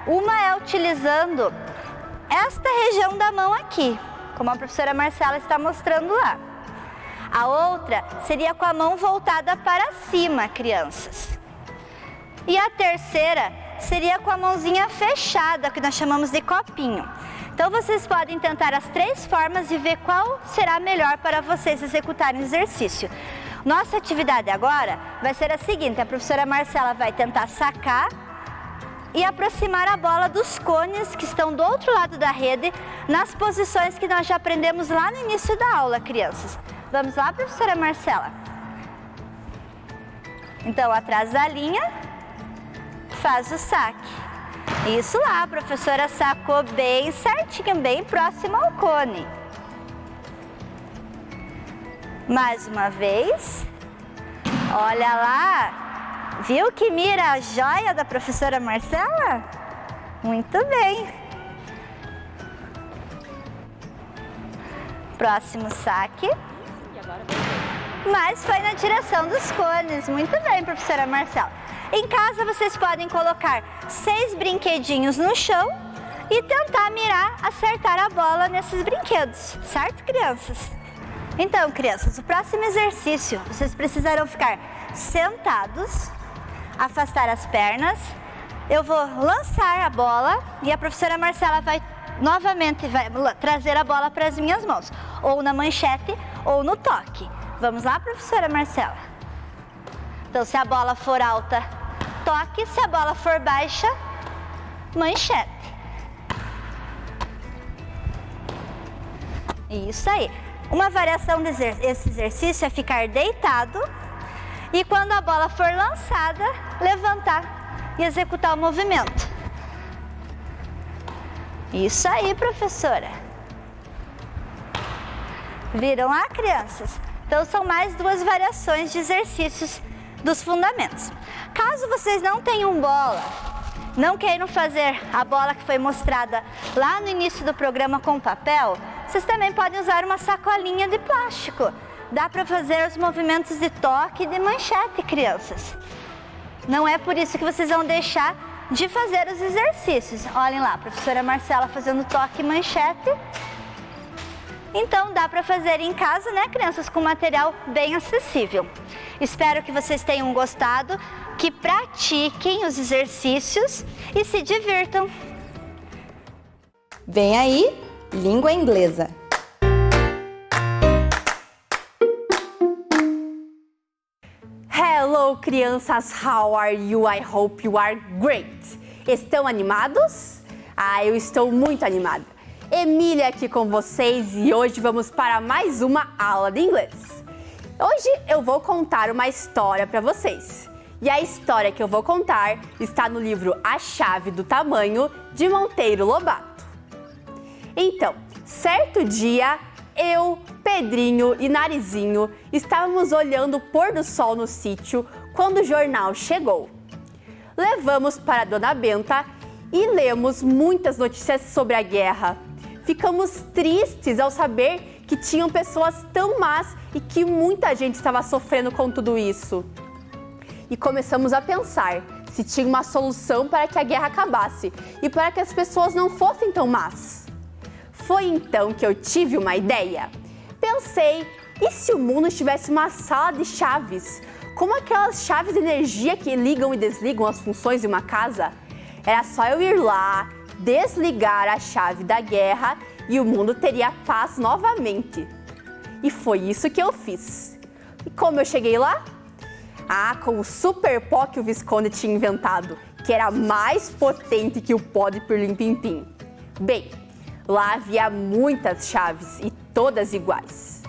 Uma é utilizando esta região da mão aqui, como a professora Marcela está mostrando lá. A outra seria com a mão voltada para cima, crianças. E a terceira seria com a mãozinha fechada, que nós chamamos de copinho. Então vocês podem tentar as 3 formas e ver qual será melhor para vocês executarem o exercício. Nossa atividade agora vai ser a seguinte: a professora Marcela vai tentar sacar e aproximar a bola dos cones que estão do outro lado da rede, nas posições que nós já aprendemos lá no início da aula, crianças. Vamos lá, professora Marcela? Então, atrás da linha, faz o saque. Isso lá, a professora sacou bem certinho, bem próximo ao cone. Mais uma vez. Olha lá. Viu que mira a joia da professora Marcela? Muito bem. Próximo saque. Mas foi na direção dos cones. Muito bem, professora Marcela. Em casa vocês podem colocar 6 brinquedinhos no chão e tentar mirar, acertar a bola nesses brinquedos, certo, crianças? Então, crianças, o próximo exercício, vocês precisarão ficar sentados, afastar as pernas. Eu vou lançar a bola e a professora Marcela vai novamente trazer a bola para as minhas mãos, ou na manchete ou no toque. Vamos lá, professora Marcela? Então, se a bola for alta, toque, se a bola for baixa, manchete. Isso aí. Uma variação desse exercício é ficar deitado e quando a bola for lançada, levantar e executar o movimento. Isso aí, professora. Viram lá, crianças? Então, são mais 2 variações de exercícios dos fundamentos. Caso vocês não tenham bola, não queiram fazer a bola que foi mostrada lá no início do programa com papel, vocês também podem usar uma sacolinha de plástico. Dá para fazer os movimentos de toque e de manchete, crianças. Não é por isso que vocês vão deixar de fazer os exercícios. Olhem lá, a professora Marcela fazendo toque e manchete. Então dá para fazer em casa, né, crianças, com material bem acessível. Espero que vocês tenham gostado, que pratiquem os exercícios e se divirtam. Vem aí, língua inglesa. Hello, crianças, how are you? I hope you are great. Estão animados? Eu estou muito animada. Emília aqui com vocês e hoje vamos para mais uma aula de inglês. Hoje eu vou contar uma história para vocês. E a história que eu vou contar está no livro A Chave do Tamanho, de Monteiro Lobato. Então, certo dia, eu, Pedrinho e Narizinho estávamos olhando o pôr do sol no sítio quando o jornal chegou. Levamos para a Dona Benta e lemos muitas notícias sobre a guerra. Ficamos tristes ao saber que tinham pessoas tão más e que muita gente estava sofrendo com tudo isso. E começamos a pensar se tinha uma solução para que a guerra acabasse e para que as pessoas não fossem tão más. Foi então que eu tive uma ideia. Pensei, e se o mundo tivesse uma sala de chaves? Como aquelas chaves de energia que ligam e desligam as funções de uma casa? Era só eu ir lá, desligar a chave da guerra e o mundo teria paz novamente. E foi isso que eu fiz. E como eu cheguei lá? Com o super pó que o Visconde tinha inventado, que era mais potente que o pó de pirlim-pim-pim. Bem, lá havia muitas chaves e todas iguais.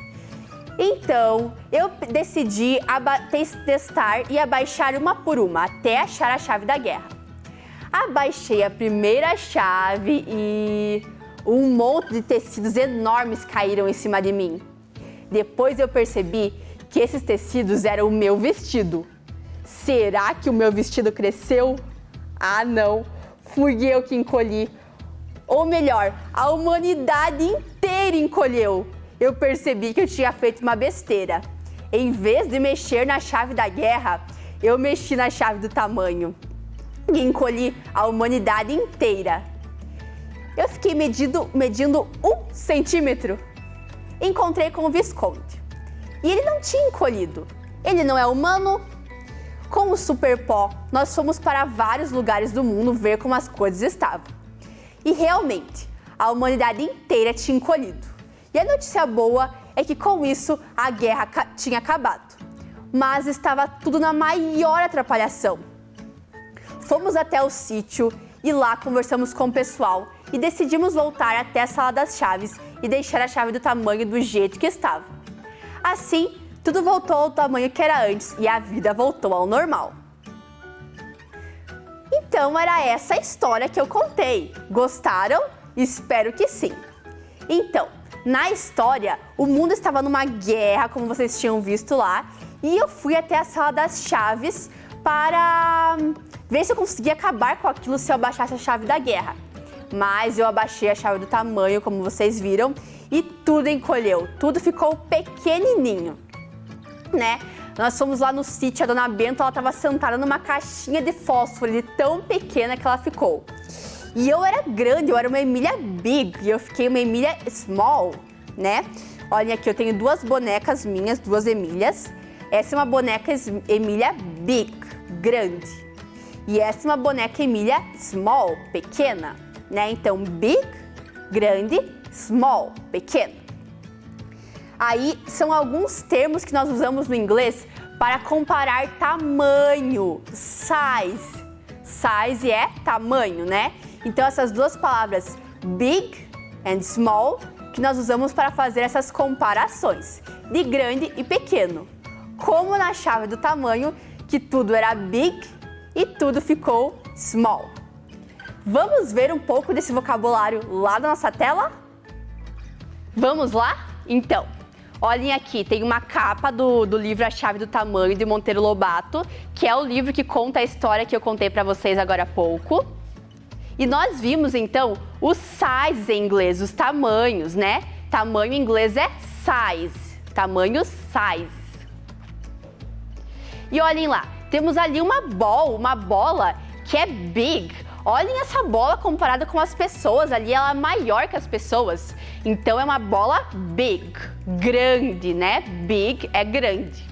Então, eu decidi testar e abaixar uma por uma até achar a chave da guerra. Abaixei a primeira chave e um monte de tecidos enormes caíram em cima de mim. Depois eu percebi que esses tecidos eram o meu vestido. Será que o meu vestido cresceu? Não, fui eu que encolhi. Ou melhor, a humanidade inteira encolheu. Eu percebi que eu tinha feito uma besteira. Em vez de mexer na chave da guerra, eu mexi na chave do tamanho. E encolhi a humanidade inteira. Eu fiquei medindo 1 centímetro. Encontrei com o Visconde. E ele não tinha encolhido. Ele não é humano. Com o super pó, nós fomos para vários lugares do mundo ver como as coisas estavam. E realmente, a humanidade inteira tinha encolhido. E a notícia boa é que com isso a guerra tinha acabado. Mas estava tudo na maior atrapalhação. Fomos até o sítio e lá conversamos com o pessoal e decidimos voltar até a sala das chaves e deixar a chave do tamanho do jeito que estava. Assim, tudo voltou ao tamanho que era antes e a vida voltou ao normal. Então era essa a história que eu contei. Gostaram? Espero que sim. Então, na história, o mundo estava numa guerra, como vocês tinham visto lá, e eu fui até a sala das chaves para ver se eu conseguia acabar com aquilo se eu abaixasse a chave da guerra. Mas eu abaixei a chave do tamanho, como vocês viram, e tudo encolheu, tudo ficou pequenininho, né? Nós fomos lá no sítio, a Dona Benta, ela estava sentada numa caixinha de fósforo, de tão pequena que ela ficou. E eu era grande, eu era uma Emília Big, e eu fiquei uma Emília Small, né? Olhem aqui, eu tenho duas bonecas minhas, duas Emílias. Essa é uma boneca Emília big, grande. E essa é uma boneca Emília small, pequena, né? Então, big, grande, small, pequeno. Aí, são alguns termos que nós usamos no inglês para comparar tamanho, size. Size é tamanho, né? Então, essas duas palavras, big and small, que nós usamos para fazer essas comparações de grande e pequeno. Como na chave do tamanho, que tudo era big e tudo ficou small. Vamos ver um pouco desse vocabulário lá na nossa tela? Vamos lá? Então, olhem aqui, tem uma capa do livro A Chave do Tamanho, de Monteiro Lobato, que é o livro que conta a história que eu contei para vocês agora há pouco. E nós vimos, então, os sizes em inglês, os tamanhos, né? Tamanho em inglês é size, tamanho size. E olhem lá, temos ali uma bola que é big. Olhem essa bola comparada com as pessoas, ali ela é maior que as pessoas. Então é uma bola big, grande, né? Big é grande.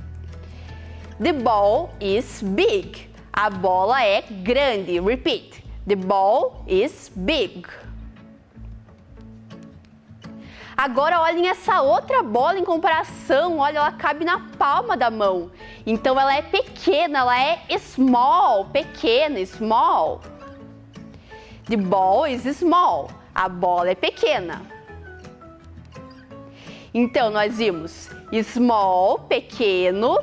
The ball is big. A bola é grande. Repeat. The ball is big. Agora olhem essa outra bola em comparação, olha, ela cabe na palma da mão. Então ela é pequena, ela é small, pequena, small. The ball is small. A bola é pequena. Então nós vimos small, pequeno,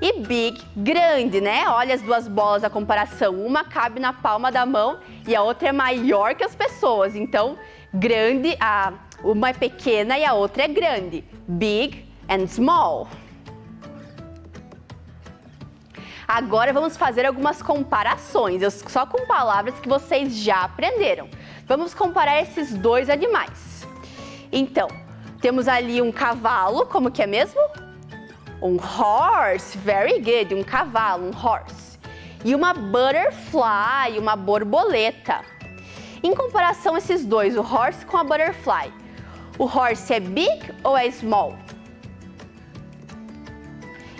e big, grande, né? Olha as duas bolas da comparação. Uma cabe na palma da mão e a outra é maior que as pessoas. Então, grande, uma é pequena e a outra é grande. Big and small. Agora vamos fazer algumas comparações, só com palavras que vocês já aprenderam. Vamos comparar esses dois animais. Então, temos ali um cavalo, como que é mesmo? Um horse, very good, um cavalo, um horse. E uma butterfly, uma borboleta. Em comparação a esses dois, o horse com a butterfly, o horse é big ou é small?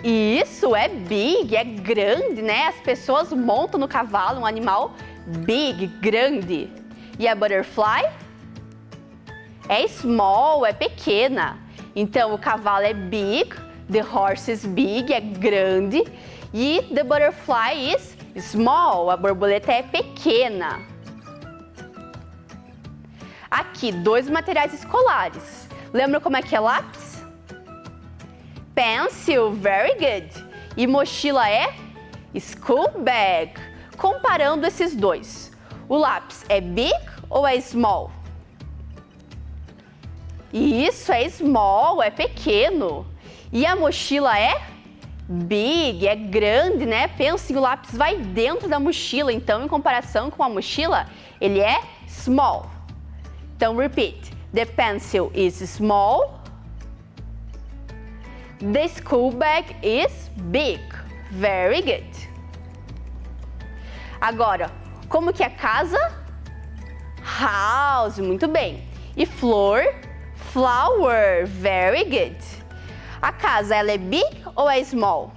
Isso, é big, é grande, né? As pessoas montam no cavalo, um animal big, grande. E a butterfly? É small, é pequena. Então, o cavalo é big, the horse is big, é grande. E the butterfly is small, a borboleta é pequena. Aqui, dois materiais escolares. Lembra como é que é lápis? Pencil, very good. E mochila é school bag. Comparando esses dois, o lápis é big ou é small? Isso, é small, é pequeno. E a mochila é big, é grande, né? Pense, o lápis vai dentro da mochila, então em comparação com a mochila, ele é small. Então, repeat. The pencil is small. The school bag is big. Very good. Agora, como que é casa? House, muito bem. E flor? Flower, very good. A casa, ela é big ou é small?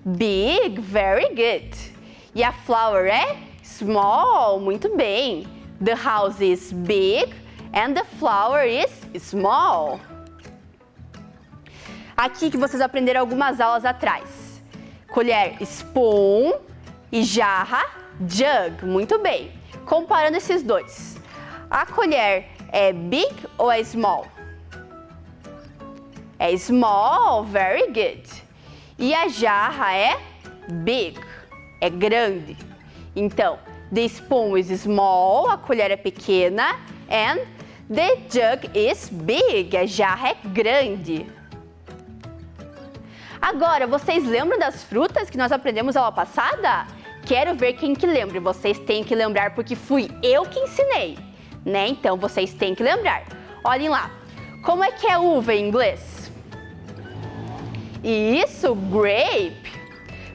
Big, very good. E a flower é small, muito bem. The house is big and the flower is small. Aqui que vocês aprenderam algumas aulas atrás. Colher, spoon, e jarra, jug. Muito bem. Comparando esses dois. A colher é big ou é small? É small, very good. E a jarra é big, é grande. Então, the spoon is small, a colher é pequena, and the jug is big, a jarra é grande. Agora, vocês lembram das frutas que nós aprendemos aula passada? Quero ver quem que lembra. Vocês têm que lembrar porque fui eu que ensinei, né? Então, vocês têm que lembrar. Olhem lá. Como é que é uva em inglês? Isso, grape.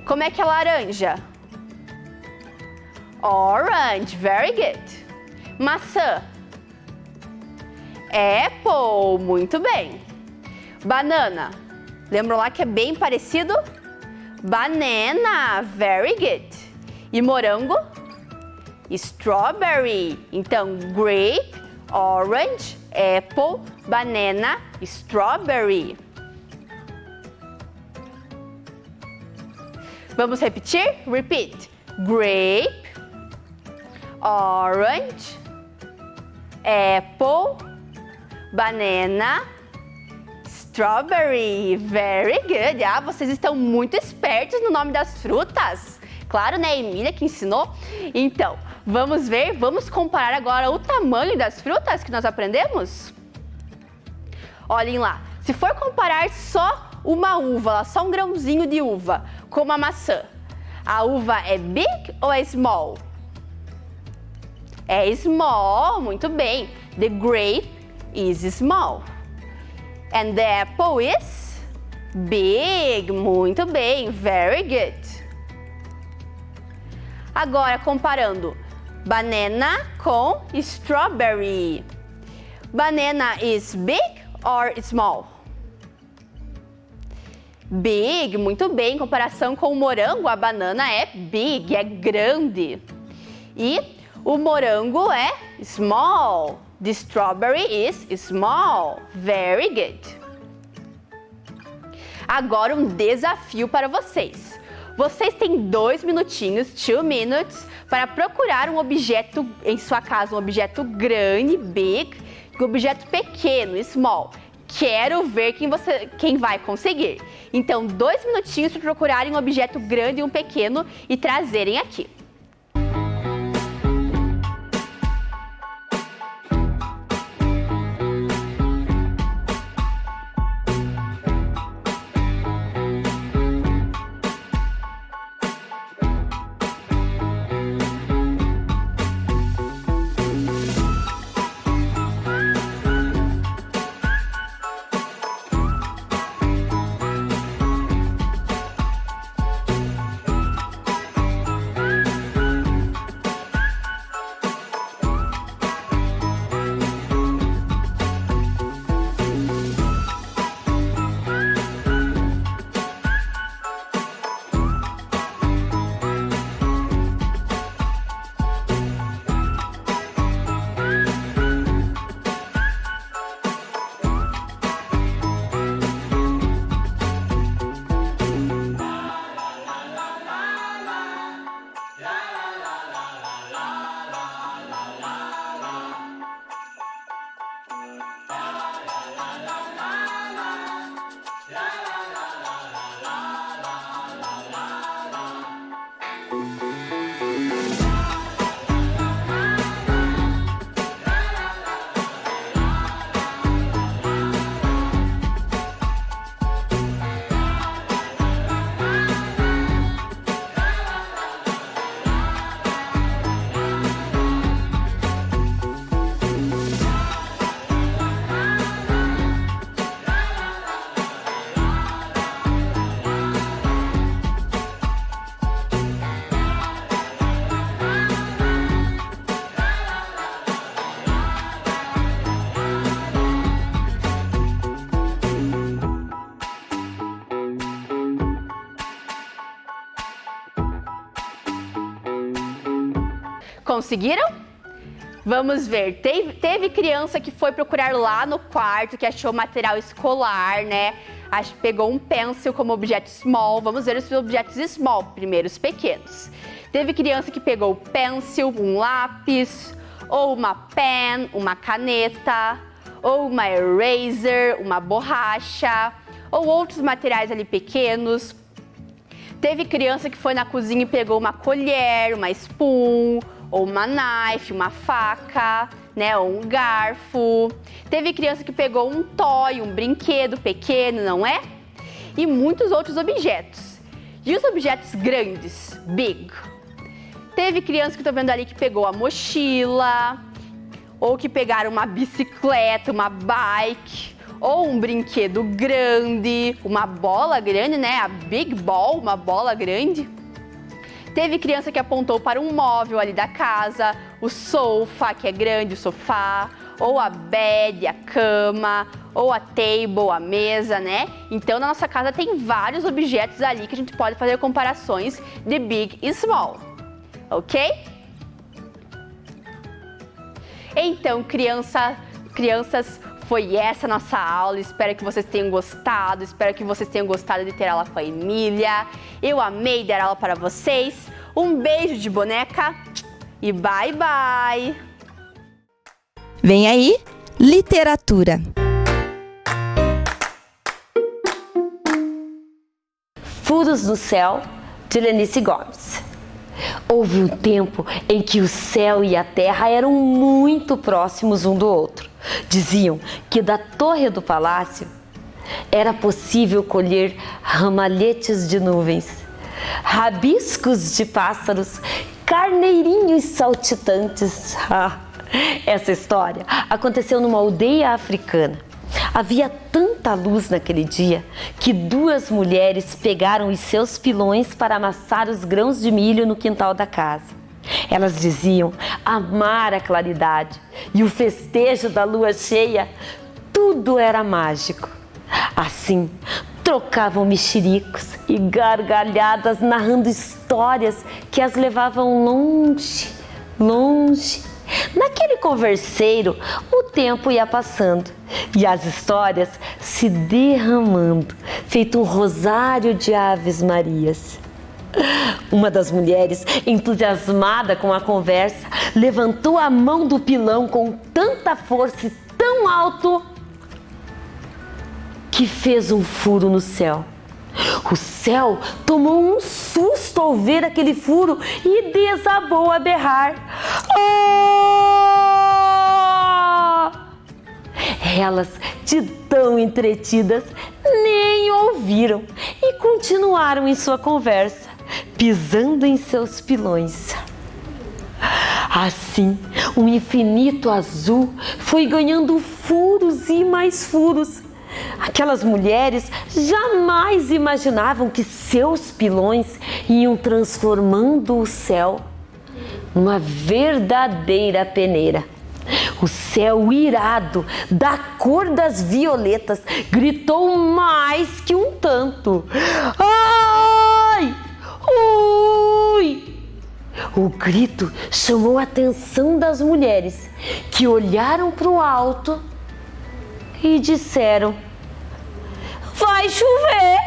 Como é que é laranja? Orange, very good. Maçã. Apple, muito bem. Banana, lembram lá que é bem parecido? Banana, very good. E morango? Strawberry. Então, grape, orange, apple, banana, strawberry. Vamos repetir? Repeat. Grape, orange, apple, banana, strawberry. Very good. Ah, vocês estão muito espertos no nome das frutas. Claro, né? Emília que ensinou. Então, vamos ver, vamos comparar agora o tamanho das frutas que nós aprendemos? Olhem lá, se for comparar só uma uva, só um grãozinho de uva, com uma maçã, a uva é big ou é small? É small, muito bem. The grape is small. And the apple is big, muito bem, very good. Agora, comparando banana com strawberry. Banana is big or small? Big, muito bem. Em comparação com o morango, a banana é big, é grande. E o morango é small. The strawberry is small. Very good. Agora um desafio para vocês. Vocês têm 2 minutinhos, 2 minutes, para procurar um objeto em sua casa, um objeto grande, big, e um objeto pequeno, small. Quero ver quem vai conseguir. Então, 2 minutinhos para procurarem um objeto grande e um pequeno e trazerem aqui. Conseguiram? Vamos ver, teve criança que foi procurar lá no quarto, que achou material escolar, né? Pegou um pencil como objeto small. Vamos ver os objetos small, primeiro os pequenos. Teve criança que pegou o pencil, um lápis, ou uma pen, uma caneta, ou uma eraser, uma borracha, ou outros materiais ali pequenos. Teve criança que foi na cozinha e pegou uma colher, uma spoon, ou uma knife, uma faca, né, ou um garfo. Teve criança que pegou um toy, um brinquedo pequeno, não é? E muitos outros objetos. E os objetos grandes, big? Teve criança que eu tô vendo ali que pegou a mochila, ou que pegaram uma bicicleta, uma bike, ou um brinquedo grande, uma bola grande, né, a big ball, uma bola grande. Teve criança que apontou para um móvel ali da casa, o sofá, que é grande, o sofá, ou a bed, a cama, ou a table, a mesa, né? Então, na nossa casa tem vários objetos ali que a gente pode fazer comparações de big e small, ok? Então, crianças, foi essa a nossa aula. Espero que vocês tenham gostado, espero que vocês tenham gostado de ter aula com a Emília. Eu amei dar aula para vocês. Um beijo de boneca e bye, bye! Vem aí, literatura. Furos do Céu, de Lenice Gomes. Houve um tempo em que o céu e a terra eram muito próximos um do outro. Diziam que da torre do palácio era possível colher ramalhetes de nuvens, rabiscos de pássaros, carneirinhos saltitantes. Essa história aconteceu numa aldeia africana. Havia tanta luz naquele dia que duas mulheres pegaram os seus pilões para amassar os grãos de milho no quintal da casa. Elas diziam amar a claridade e o festejo da lua cheia. Tudo era mágico. Assim, trocavam mexericos e gargalhadas, narrando histórias que as levavam longe, longe. Naquele converseiro, o tempo ia passando e as histórias se derramando, feito um rosário de Aves Marias. Uma das mulheres, entusiasmada com a conversa, levantou a mão do pilão com tanta força e tão alto que fez um furo no céu. O céu tomou um susto ao ver aquele furo e desabou a berrar. Elas, de tão entretidas, nem ouviram e continuaram em sua conversa, pisando em seus pilões. Assim, o infinito azul foi ganhando furos e mais furos. Aquelas mulheres jamais imaginavam que seus pilões iam transformando o céu numa verdadeira peneira. O céu irado, da cor das violetas, gritou mais que um tanto. Ai! Ui! O grito chamou a atenção das mulheres, que olharam para o alto e disseram: vai chover!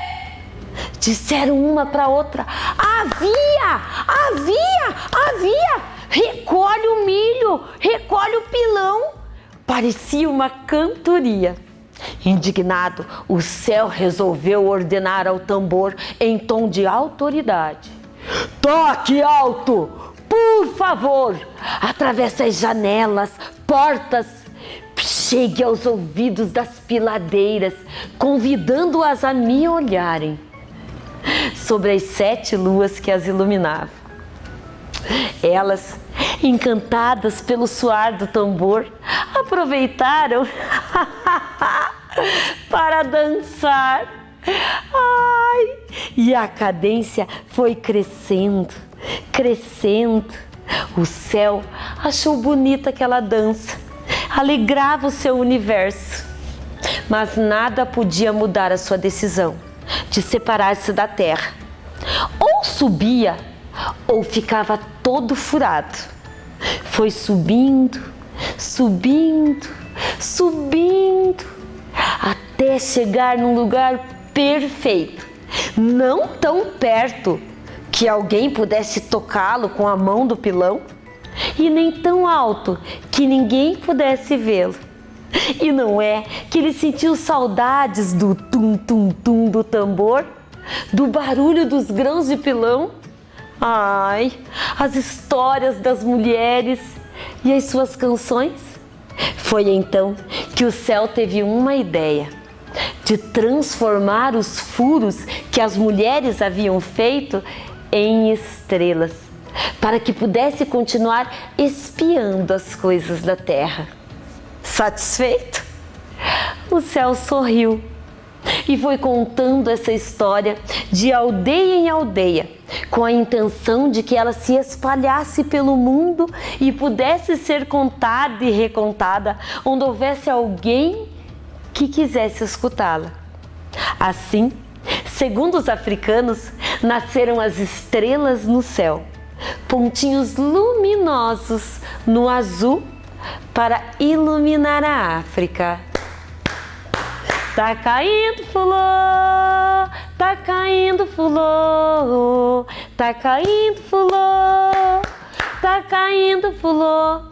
Disseram uma para outra: havia! Recolhe o milho, recolhe o pilão. Parecia uma cantoria. Indignado, o céu resolveu ordenar ao tambor em tom de autoridade: toque alto, por favor, atravesse as janelas, portas, chegue aos ouvidos das piladeiras, convidando-as a me olharem sobre as 7 luas que as iluminavam. Elas, encantadas pelo soar do tambor, aproveitaram para dançar. Ai! E a cadência foi crescendo, crescendo. O céu achou bonita aquela dança, alegrava o seu universo. Mas nada podia mudar a sua decisão de separar-se da terra. Ou subia, ou ficava todo furado. Foi subindo, subindo, subindo, até chegar num lugar perfeito. Não tão perto que alguém pudesse tocá-lo com a mão do pilão, e nem tão alto que ninguém pudesse vê-lo. E não é que ele sentiu saudades do tum-tum-tum do tambor, do barulho dos grãos de pilão? Ai, as histórias das mulheres e as suas canções? Foi então que o céu teve uma ideia: de transformar os furos que as mulheres haviam feito em estrelas, para que pudesse continuar espiando as coisas da terra. Satisfeito? O céu sorriu, e foi contando essa história de aldeia em aldeia, com a intenção de que ela se espalhasse pelo mundo e pudesse ser contada e recontada onde houvesse alguém que quisesse escutá-la. Assim, segundo os africanos, nasceram as estrelas no céu, pontinhos luminosos no azul para iluminar a África. Tá caindo fulô, tá caindo fulô, tá caindo fulô, tá caindo fulô,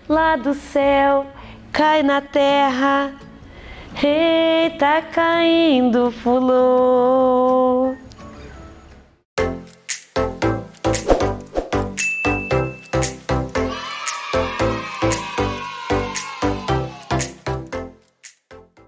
lá do céu cai na terra. Ei, tá caindo fulô.